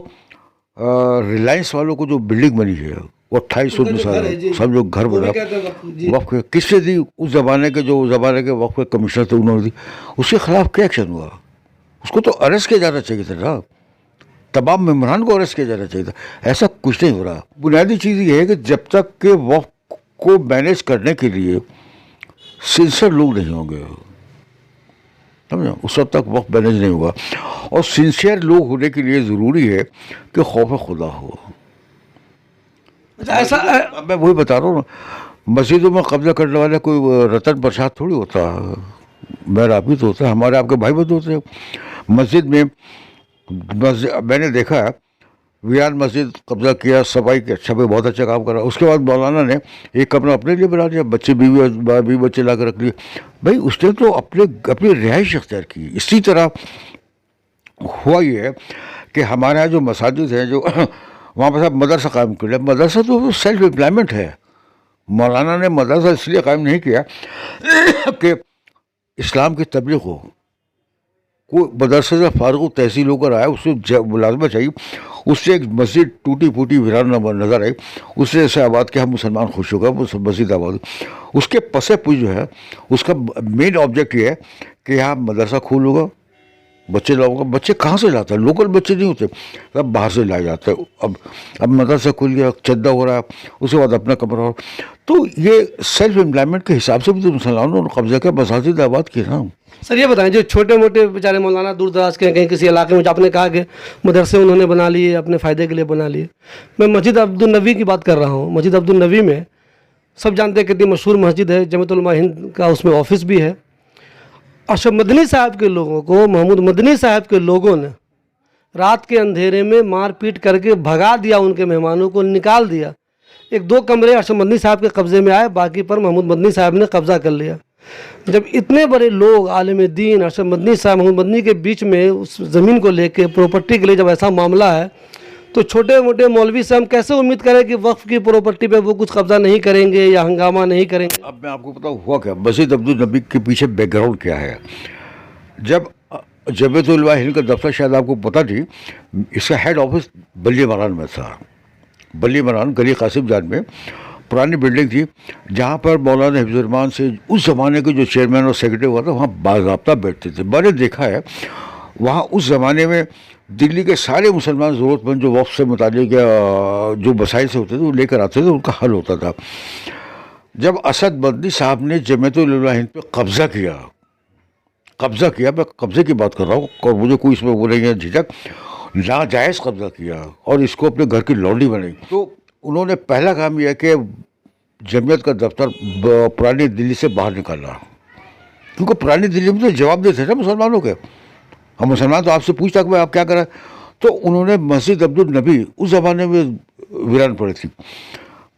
रिलायंस वालों को जो बिल्डिंग बनी है, वो 2800 मिसाल सब जो घर बना वक्फ के, किससे दी? उस ज़माने के वक्फ के कमिश्नर थे, उन्होंने दी। उसके खिलाफ क्या एक्शन हुआ? उसको तो अरेस्ट किया जाना चाहिए था ना, तमाम मेम्बरान को अरेस्ट किया जाना चाहिए था। ऐसा कुछ नहीं हो रहा। बुनियादी चीज़ ये है कि जब तक के वक्फ को मैनेज करने के लिए सिंसियर लोग नहीं होंगे, समझा, उस वक्त तक वक्त मैनेज नहीं होगा। और सिंसियर लोग होने के लिए ज़रूरी है कि खौफ खुदा हो। ऐसा मैं वही बता रहा हूँ ना, मस्जिदों में कब्जा करने वाले कोई रतन प्रसाद थोड़ी होता है, मेहर आप ही तो होता है, हमारे आपके भाई बंधु होते हैं। मस्जिद में मैंने देखा है, वीरान मस्जिद कब्जा किया, सफाई के अच्छा पे बहुत अच्छा काम करा। उसके बाद मौलाना ने एक कमरा अपने लिए बना लिया, बच्चे बीवी बच्चे ला कर रख लिए। भाई उसने तो अपनी रिहाइश अख्तियार की। इसी तरह हुआ ये है कि हमारे यहाँ जो मसाजिद हैं, जो वहाँ पर सब मदरसा कायम कर लिया। मदरसा तो सेल्फ एम्प्लॉयमेंट है। मौलाना ने मदरसा इसलिए कायम नहीं किया कि इस्लाम की तबलीग हो। कोई मदरसे से फारूक तहसील होकर आया, उससे मुलाजमत चाहिए, उससे एक मस्जिद टूटी फूटी वीरान नज़र आई, उससे ऐसे आबाद कि हम मुसलमान खुश हो गए, वो मस्जिद आबाद। उसके पसे पुज जो है, उसका मेन ऑब्जेक्ट ये है कि यहाँ मदरसा खोलूँगा, बच्चे लाऊंगा। बच्चे कहाँ से लाता है? लोकल बच्चे नहीं होते, सब बाहर से लाए जाते हैं। अब मदरसा खुल गया, चद्दा हो रहा है, उसके बाद अपना कमरा हो। तो ये सेल्फ एम्प्लॉयमेंट के हिसाब से भी तो मुसलमानों ने कब्जा किया, मसाजिद आबाद किए ना। सर ये बताएं, जो छोटे मोटे बेचारे मौलाना दूर दराज के कहीं किसी इलाके में, जो आपने कहा कि मदरसे उन्होंने बना लिए, अपने फ़ायदे के लिए बना लिए। मैं मस्जिद अब्दुल नबी की बात कर रहा हूँ। मस्जिद अब्दुल नबी में सब जानते हैं कितनी मशहूर मस्जिद है, जमीयत उलमा हिंद का उसमें ऑफिस भी है। अशरफ मदनी साहब के लोगों को, महमूद मदनी साहब के लोगों ने रात के अंधेरे में मार पीट करके भगा दिया, उनके मेहमानों को निकाल दिया। 1-2 कमरे अशरफ मदनी साहब के कब्ज़े में आए, बाकी पर महमूद मदनी साहब ने कब्ज़ा कर लिया। जब इतने बड़े लोग आलिम दीन अरशद मदनी साहब मोहम्मद मदनी के बीच में उस ज़मीन को लेके प्रॉपर्टी के लिए जब ऐसा मामला है, तो छोटे मोटे मौलवी से हम कैसे उम्मीद करें कि वक्फ की प्रॉपर्टी पे वो कुछ कब्जा नहीं करेंगे या हंगामा नहीं करेंगे। अब मैं आपको बताऊँ हुआ क्या, मस्जिद अब्दुल नबी के पीछे बैकग्राउंड क्या है। जब जमीयत उलमा हिंद का दफ्तर, शायद आपको पता थी, इसका हेड ऑफिस बल्ली मरान में था। बल्ली मरान गली कासिम जान में पुरानी बिल्डिंग थी, जहाँ पर मौलाना हिफ्ज़ुर्रहमान से उस ज़माने के जो चेयरमैन और सेक्रेटरी हुआ था, वहाँ बाज़ाब्ता बैठते थे। मैंने देखा है वहाँ उस ज़माने में दिल्ली के सारे मुसलमान ज़रूरतमंद जो वक्फ से मुतालिक जो मसाइल से होते थे वो लेकर आते थे, उनका हल होता था। जब असद मदनी साहब ने जमीयत उलमा हिंद पे कब्ज़ा किया, मैं कब्ज़े की बात कर रहा हूँ और मुझे कोई इसमें वो नहीं है झिझक, नाजायज़ कब्ज़ा किया और इसको अपने घर की लौंडी बनाई, तो उन्होंने पहला काम यह कि जमीयत का दफ्तर पुरानी दिल्ली से बाहर निकाला, क्योंकि पुरानी दिल्ली में तो जवाब देते थे मुसलमानों के। हम मुसलमान तो आपसे पूछता कि भाई आप क्या करें, तो उन्होंने मस्जिद अब्दुल नबी उस ज़माने में वीरान पड़ी थी,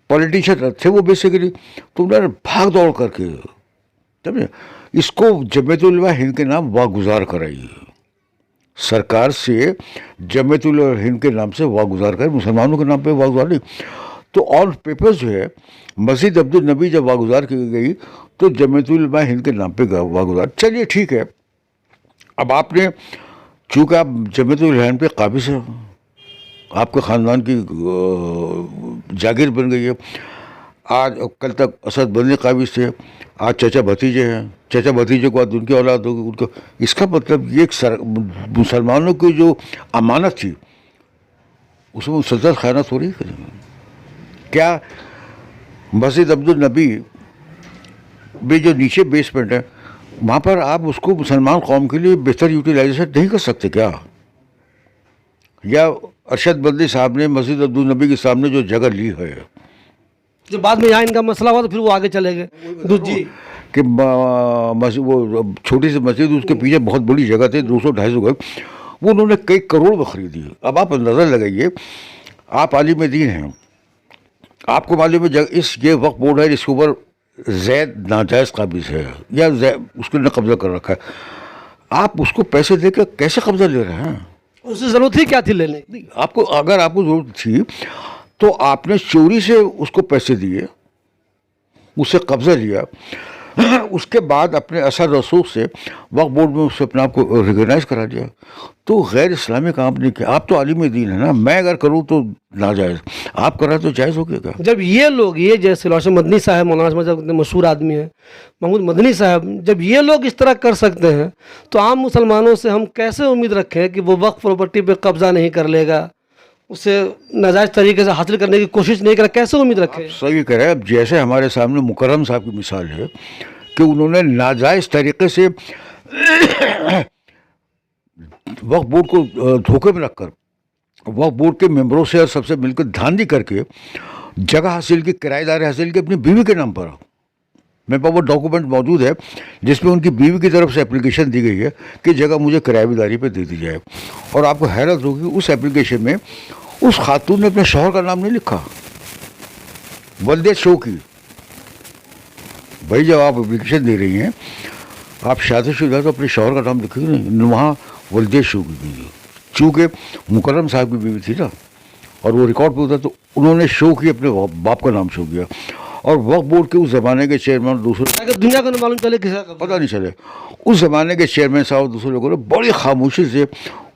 पॉलिटिशियन थे वो बेसिकली, तो उन्होंने भाग दौड़ करके समझे इसको जमीयत उलमा हिंद के नाम वागुजार कराई। सरकार से जमीयत उलमा हिंद के नाम से वागुजार कर, मुसलमानों के नाम पे वागुजार नहीं। तो ऑन पेपर्स जो है मस्जिद अब्दुल नबी जब वागुजार की गई तो जमीयत उलमा हिंद के नाम पे वागुजार। चलिए ठीक है, अब आपने चूँकि आप जमीयत उलमा हिंद पे काबिज हैं, आपके ख़ानदान की जागीर बन गई है। आज कल तक असद मदनी काबिज थे, आज चचा भतीजे हैं, चचा भतीजे को आज उनकी औलाद होगी उनको। इसका मतलब ये मुसलमानों की जो अमानत थी उसमें मुसलसल ख़यानत हो रही है। क्या मस्जिद अब्दुल नबी में जो नीचे बेसमेंट है वहाँ पर आप उसको मुसलमान कौम के लिए बेहतर यूटिलाइजेशन नहीं कर सकते क्या? या अरशद मदनी साहब ने मस्जिद अब्दुल नबी के सामने जो जगह ली है, जो बाद में यहाँ इनका मसला हुआ तो फिर वो आगे चले गए जी कि वो छोटी सी मस्जिद, उसके पीछे बहुत बड़ी जगह थी 200-250 गज, वो उन्होंने कई करोड़ में ख़रीदी। अब आप अंदाज़ा लगाइए, आप आलिम दीन हैं, आपको मालूम है ये वक्फ बोर्ड है, इसके ऊपर जैद नाजायज़ काबिज है या उसके ने कब्ज़ा कर रखा है, आप उसको पैसे देकर कैसे कब्ज़ा ले रहे हैं? उससे ज़रूरत ही क्या थी लेने की? आपको अगर आपको ज़रूरत थी तो आपने चोरी से उसको पैसे दिए, उससे कब्ज़ा लिया, उसके बाद अपने असर रसूख से वक्फ बोर्ड में उससे अपने आप को रिकगनाइज करा दिया, तो गैर इस्लामी काम नहीं किया। आप तो आलिम दीन है ना, मैं अगर करूँ तो नाजायज़, आप कर रहे तो जायज़ हो गया। जब ये लोग, ये जैसे अरशद मदनी साहब, मौलाना इतने मशहूर आदमी हैं, महमूद मदनी साहब, जब ये लोग इस तरह कर सकते हैं तो आम मुसलमानों से हम कैसे उम्मीद रखें कि वो वक्फ प्रॉपर्टी पे कब्ज़ा नहीं कर लेगा, उसे नाजायज़ तरीके से हासिल करने की कोशिश नहीं करें, कैसे उम्मीद रखें? सही कह रहे हैं। अब जैसे हमारे सामने मुकर्रम साहब की मिसाल है कि उन्होंने नाजायज़ तरीके से वक्फ बोर्ड को धोखे में रखकर वक्फ बोर्ड के मेंबरों से और सबसे मिलकर धांधली करके जगह हासिल की, किराएदारी हासिल की अपनी बीवी के नाम पर। मेरे पास वो डॉक्यूमेंट मौजूद है जिसमें उनकी बीवी की तरफ से एप्लीकेशन दी गई है कि जगह मुझे किराएदारी पे दे दी जाए, और आपको हैरत होगी उस एप्लीकेशन में उस खातून ने अपने शौहर का नाम नहीं लिखा, वल्दे शौकी। भाई जब आप एप्लीकेशन दे रही हैं, आप शादीशुदा तो अपने शौहर का नाम लिखेंगे नहीं, वहाँ वल्दे शौकी की, चूँकि मुकर्रम साहब की बीवी थी ना और वो रिकॉर्ड पे होता, तो उन्होंने शौकी अपने बाप का नाम शो किया। और वक्फ बोर्ड के उस ज़माने के चेयरमैन दूसरे, दुनिया को न मालूम चले किसी का पता नहीं चले, उस ज़माने के चेयरमैन साहब दूसरे लोगों ने बड़ी खामोशी से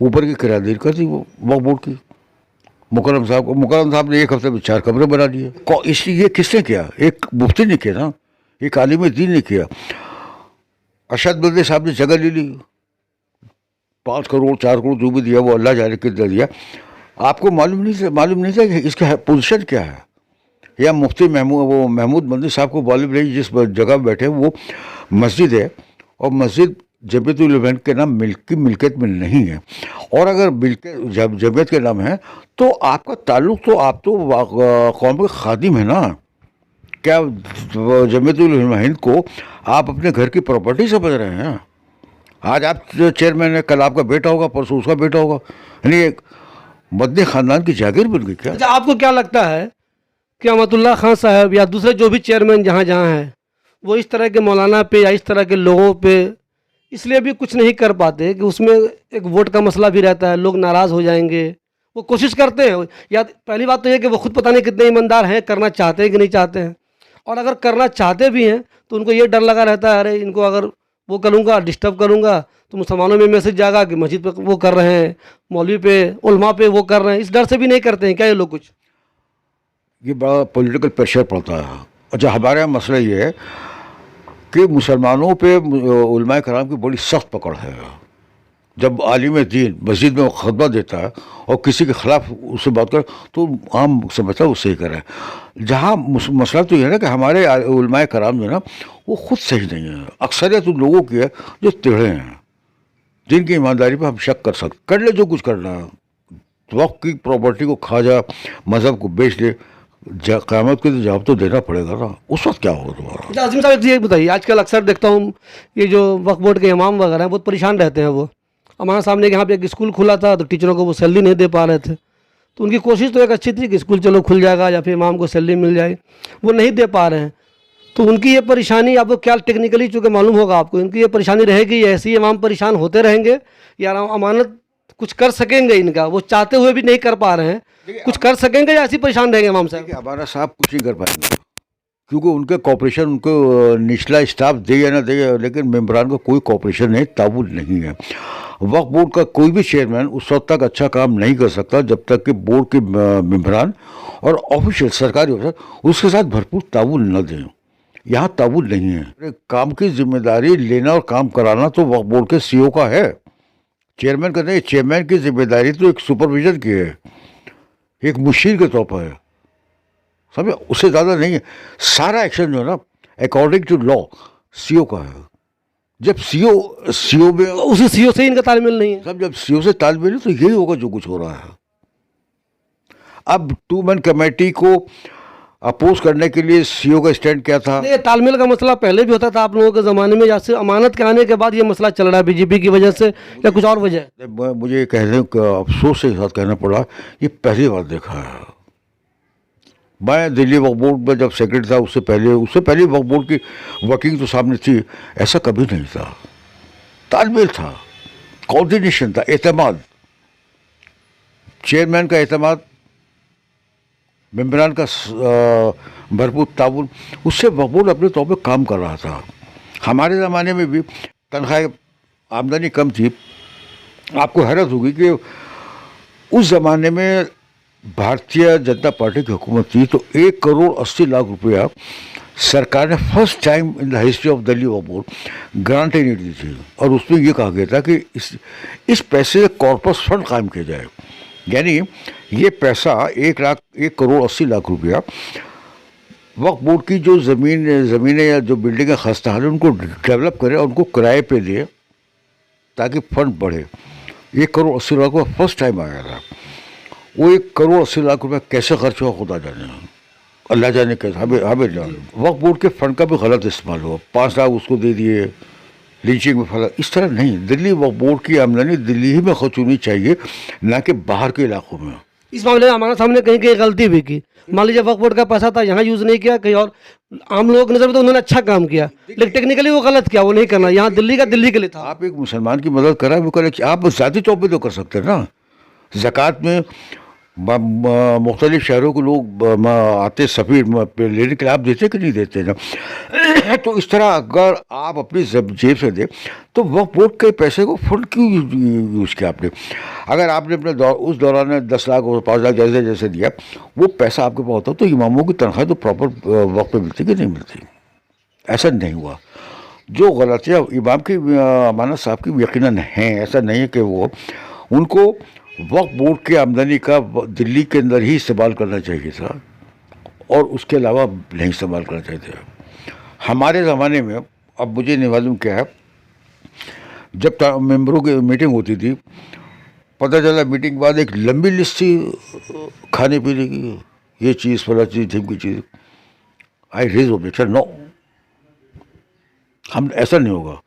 ऊपर की किराएदारी कर दी वो वक्फ बोर्ड की मुकर्रम साहब को। मुकर्रम साहब ने एक हफ्ते में 4 कमरे बना दिए। इसलिए ये किसने किया? एक मुफ्ती ने किया ना, एक आलिम दीन ने किया। अरशद मदनी साहब ने जगह ले ली, 5 करोड़ 4 करोड़ जो भी दिया वो अल्लाह जाने कितना दिया। आपको मालूम नहीं था कि इसका पोजीशन क्या है, या मुफ्ती महमूद मदनी साहब को मालूम नहीं जिस जगह बैठे वो मस्जिद है, और मस्जिद जमीयत उलमा हिंद के नाम मिल्कियत में नहीं है, और अगर जमीयत के नाम है तो आपका ताल्लुक़ तो आप तो कौम के खादिम है ना। क्या जमीयत उलमा हिंद को आप अपने घर की प्रॉपर्टी समझ रहे हैं? आज आप चेयरमैन है, कल आपका बेटा होगा, परसों उसका बेटा होगा, यानी एक मदनी ख़ानदान की जागीर बन गई क्या? अच्छा, आपको क्या लगता है कि अहमदुल्ला खान साहब या दूसरे जो भी चेयरमैन जहाँ हैं वो इस तरह के मौलाना पे या इस तरह के लोगों पे इसलिए भी कुछ नहीं कर पाते कि उसमें एक वोट का मसला भी रहता है, लोग नाराज़ हो जाएंगे। वो कोशिश करते हैं, या पहली बात तो ये कि वो खुद पता नहीं कितने ईमानदार हैं, करना चाहते हैं कि नहीं चाहते हैं। और अगर करना चाहते भी हैं तो उनको ये डर लगा रहता है, अरे इनको अगर वो करूँगा, डिस्टर्ब करूँगा तो मुसलमानों में मैसेज जाएगा कि मस्जिद पे वो कर रहे हैं, मौलवी पे, उलमा पे वो कर रहे हैं। इस डर से भी नहीं करते हैं क्या ये लोग कुछ? ये बड़ा पॉलिटिकल प्रेशर पड़ता है। अच्छा, हमारे यहाँ मसला ये है कि मुसलमानों पे उलमाए कराम की बड़ी सख्त पकड़ है। जब आलिम दीन मस्जिद में खुतबा देता है और किसी के ख़िलाफ़ उससे बात करे तो आम समझता है वो सही करे। जहाँ मसला तो ये है ना कि हमारे उलमाए कराम जो है ना वो खुद सही नहीं है। अक्सरियत उन लोगों की है जो टेढ़े हैं, जिनकी ईमानदारी पर हम शक कर सकते। कर ले जो कुछ करना है, वक्त की प्रॉपर्टी को खा जा, मज़हब को बेच ले, क़यामत के तो जवाब तो देना पड़ेगा ना। उस वक्त क्या होगा तुम्हारा? अच्छा आज़िम साहब, एक चीज़ बताइए, आजकल अक्सर देखता हूँ ये जो वक्फ बोर्ड के इमाम वगैरह हैं बहुत परेशान रहते हैं। वो हमारे सामने यहाँ पे एक स्कूल खुला था तो टीचरों को वो सैलरी नहीं दे पा रहे थे, तो उनकी कोशिश तो एक अच्छी थी कि स्कूल चलो खुल जाएगा या फिर इमाम को सैलरी मिल जाएगी, वो नहीं दे पा रहे हैं। तो उनकी ये परेशानी आपको क्या टेक्निकली, चूँकि मालूम होगा आपको, इनकी ये परेशानी रहेगी, ऐसे ही इमाम परेशान होते रहेंगे या अमानत कुछ कर सकेंगे? इनका वो चाहते हुए भी नहीं कर पा रहे हैं, कुछ कर सकेंगे या ऐसे ही परेशान रहेंगे इमाम साहब? देखिए, हमारा साहब कुछ नहीं कर पाएंगे क्योंकि उनके कॉपरेशन, उनको निचला स्टाफ दे या ना दे, लेकिन मेम्बरान का कोई कॉपरेशन नहीं, ताउन नहीं है। वक्फ बोर्ड का कोई भी चेयरमैन उस वक्त तक अच्छा काम नहीं कर सकता जब तक कि बोर्ड के मेम्बरान और ऑफिशियल सरकारी ऑफिसर उसके साथ भरपूर ताउन न दें। यहाँ ताउन नहीं है। काम की जिम्मेदारी लेना और काम कराना तो वक्फ बोर्ड के सीईओ का है, चेयरमैन का नहीं। चेयरमैन की जिम्मेदारी तो एक सुपरविजन की है, एक मुशीर के तौर पर है, समझे, उससे ज़्यादा नहीं है। सारा एक्शन जो है ना अकॉर्डिंग टू लॉ सीईओ का है। जब सीईओ में उसी सीईओ से इनका तालमेल नहीं है। सब, जब सीईओ से तालमेल है तो यही होगा जो कुछ हो रहा है। अब 2 मैन कमेटी को अपोज करने के लिए सीईओ का स्टैंड क्या था? ये तालमेल का मसला पहले भी होता था आप लोगों के ज़माने में, या सिर्फ अमानत के आने के बाद ये मसला चल रहा है बीजेपी की वजह से, या कुछ और वजह है? मुझे ये कहने अफसोस के साथ कहना पड़ा, ये पहली बार देखा है। मैं दिल्ली वक्फ बोर्ड में जब सेक्रेटरी था उससे पहले वक्फ बोर्ड की वर्किंग तो सामने थी, ऐसा कभी नहीं था। तालमेल था, कोऑर्डिनेशन था, एतमाद, चेयरमैन का एतमाद, मेम्बरान का भरपूर ताउन, उससे वक्फ बोर्ड अपने तौर पर काम कर रहा था। हमारे ज़माने में भी तनख्वाह आमदनी कम थी। आपको हैरत होगी कि उस ज़माने में भारतीय जनता पार्टी की हुकूमत थी तो 1,80,00,000 रुपया सरकार ने first time in the history of Delhi Waqf board guarantee नहीं दी थी। और उसमें ये कहा गया था कि इस पैसे से कॉर्पस फंड कायम किया जाए, यानी ये पैसा 1,80,00,000 रुपया वक्फ बोर्ड की जो ज़मीनें या जो बिल्डिंगें खस्ता हाल उनको डेवलप करे और उनको किराए पे दे ताकि फंड बढ़े। 1,80,00,000 रुपया फर्स्ट टाइम आया था। वो 1,80,00,000 रुपया कैसे खर्च हुआ खुदा जाने, अल्लाह जाने कैसे, हमें जाने। वक्फ बोर्ड के फंड का भी गलत इस्तेमाल हुआ, 5 लाख उसको दे दिए, लीचिंग में फला, इस तरह नहीं। दिल्ली वक्फ बोर्ड की आमदनी दिल्ली ही में खर्च होनी चाहिए, ना कि बाहर के इलाकों में। इस मामले में हमारे सामने कहीं कहीं गलती भी की। मान लीजिए वक्फ बोर्ड का पैसा था, यहाँ यूज़ नहीं किया, कहीं और आम लोगों की नज़र में तो उन्होंने अच्छा काम किया, लेकिन टेक्निकली वो गलत किया, वो नहीं करना। यहाँ दिल्ली का दिल्ली के लिए था। आप एक मुसलमान की मदद करा, वो करे, आप ज़ाती तौर पर तो कर सकते हैं ना। ज़कात में मुख्तलिफ शहरों के लोग आते सफ़ीर लेने के लिए, आप देते कि नहीं देते ना। तो इस तरह अगर आप अपनी जेब से दें तो वक्फ बोर्ड के पैसे को फंड क्यों यूज़ किया आपने? अगर आपने अपने उस दौरान में 10 लाख और 5 लाख जैसे जैसे दिया, वो पैसा आपके पास होता तो इमामों की तनख्वाह तो प्रॉपर वक्त पे मिलती कि नहीं मिलती? ऐसा नहीं हुआ। जो गलतियाँ इमाम की अमानत साहब की यकीनन हैं, ऐसा नहीं है कि वो, उनको वक्फ बोर्ड की आमदनी का दिल्ली के अंदर ही इस्तेमाल करना चाहिए था और उसके अलावा नहीं इस्तेमाल करना चाहिए था। हमारे ज़माने में, अब मुझे नहीं मालूम क्या है, जब मेंबरों की मीटिंग होती थी, पता चला मीटिंग के बाद एक लंबी लिस्ट थी खाने पीने की, ये चीज़ फला चीज़ ढिमकी चीज़। आई रेज ऑब्जेक्शन, नो, हम ऐसा नहीं होगा।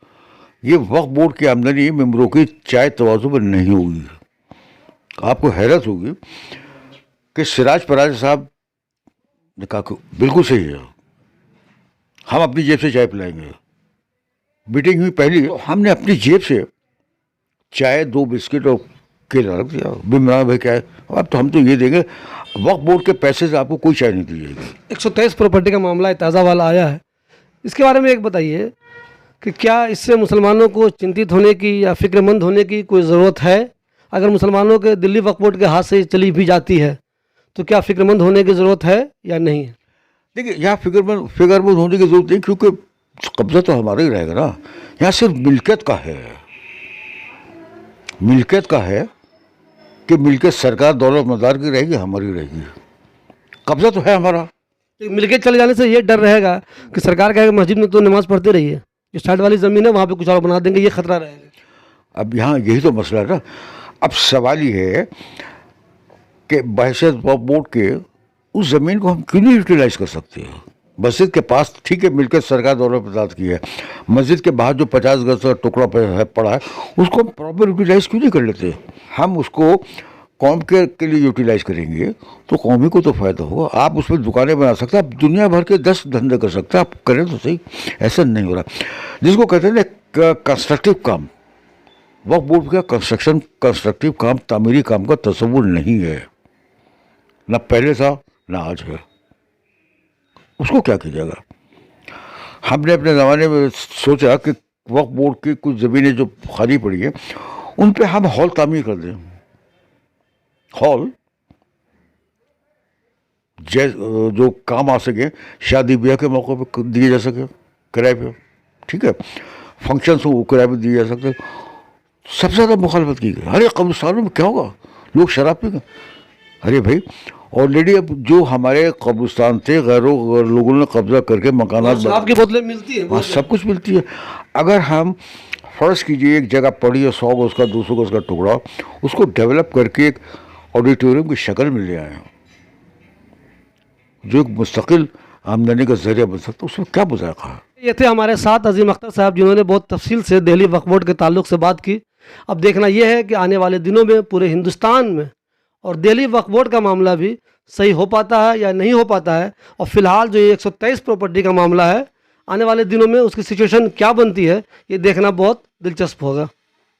ये वक्फ बोर्ड की आमदनी मेंबरों की चाय तवाज़ुन पर नहीं होगी। आपको हैरत होगी कि सिराज पराज साहब ने कहा बिल्कुल सही है, हम अपनी जेब से चाय पिलाएंगे। मीटिंग हुई पहली, तो हमने अपनी जेब से चाय, 2 बिस्किट और केला रख दिया। बिमरा भाई क्या है, अब तो हम तो ये देंगे, वक्फ बोर्ड के पैसे से आपको कोई चाय नहीं दी जाएगी। 123 प्रॉपर्टी का मामला ताज़ा वाला आया है, इसके बारे में एक बताइए कि क्या इससे मुसलमानों को चिंतित होने की या फिक्रमंद होने की कोई ज़रूरत है? अगर मुसलमानों के दिल्ली वक्फ बोर्ड के हाथ से चली भी जाती है तो क्या फिक्रमंद होने की ज़रूरत है या नहीं है? देखिए, यहाँ फिक्रमंद होने की जरूरत नहीं, क्योंकि कब्जा तो हमारा ही रहेगा ना। यहाँ सिर्फ मिल्कियत का है, मिल्कियत का है कि मिल्कियत सरकार दौलत मदार की रहेगी, हमारी रहेगी। कब्जा तो है हमारा। मिलके चले जाने से ये डर रहेगा कि सरकार कहेगा मस्जिद में तो नमाज पढ़ते रहिए, जो साइड वाली ज़मीन है वहाँ पे कुछ और बना देंगे, ये खतरा रहेगा। अब यहाँ यही तो मसला है ना। अब सवाल ये है कि बहैसियत वक्फ बोर्ड के उस ज़मीन को हम क्यों नहीं यूटिलाइज कर सकते हैं? मस्जिद के पास ठीक है, मिलकर सरकार दौलत मदार की है, मस्जिद के बाहर जो 50 गज का टुकड़ा पड़ा है उसको हम प्रॉपर यूटिलाइज क्यों नहीं कर लेते? हम उसको कौम के लिए यूटिलाइज करेंगे तो कौमी को तो फ़ायदा होगा। आप उसमें दुकानें बना सकते हैं, आप दुनिया भर के 10 धंधे कर सकते हैं, आप करें तो सही। ऐसा नहीं हो रहा, जिसको कहते हैं ना कंस्ट्रक्टिव काम। वक्फ बोर्ड का कंस्ट्रक्टिव काम, तामीरी काम का तस्वुर नहीं है, ना पहले था ना आज है। उसको क्या कीजिएगा? हमने अपने ज़माने में सोचा कि वक्फ बोर्ड की कुछ ज़मीनें जो खाली पड़ी है उन पे हम हॉल तामीर कर दें। हॉल जो काम आ सके, शादी ब्याह के मौके पे दिए जा सके किराए पे, ठीक है, फंक्शंस हो वो किराए पे दिए जा सकते। सबसे ज़्यादा मुखालफत की गई। अरे कब्रिस्तानों में क्या होगा, लोग शराब पीएंगे। अरे भाई, ऑलरेडी अब जो हमारे कब्रिस्तान थे गैरों लोगों ने कब्जा करके मकानात शराब की बोतलें मिलती हैं, हाँ, सब कुछ मिलती है। अगर हम फ़र्ज़ कीजिए एक जगह पड़ी है 100 गज का 200 गज का टुकड़ा, उसको डेवलप करके एक ऑडिटोरियम की शक्ल में ले आए, जो एक मुस्तकिल आमदनी का जरिया बन सकता है, उसमें क्या बुज़ायक़ा है? ये थे हमारे साथ अजीम अख्तर साहब, जिन्होंने बहुत तफसील से दिल्ली वक्फ बोर्ड के ताल्लुक से बात की। अब देखना यह है कि आने वाले दिनों में पूरे हिंदुस्तान में और दिल्ली वक्फ बोर्ड का मामला भी सही हो पाता है या नहीं हो पाता है। और फिलहाल जो ये 123 प्रॉपर्टी का मामला है, आने वाले दिनों में उसकी सिचुएशन क्या बनती है, ये देखना बहुत दिलचस्प होगा।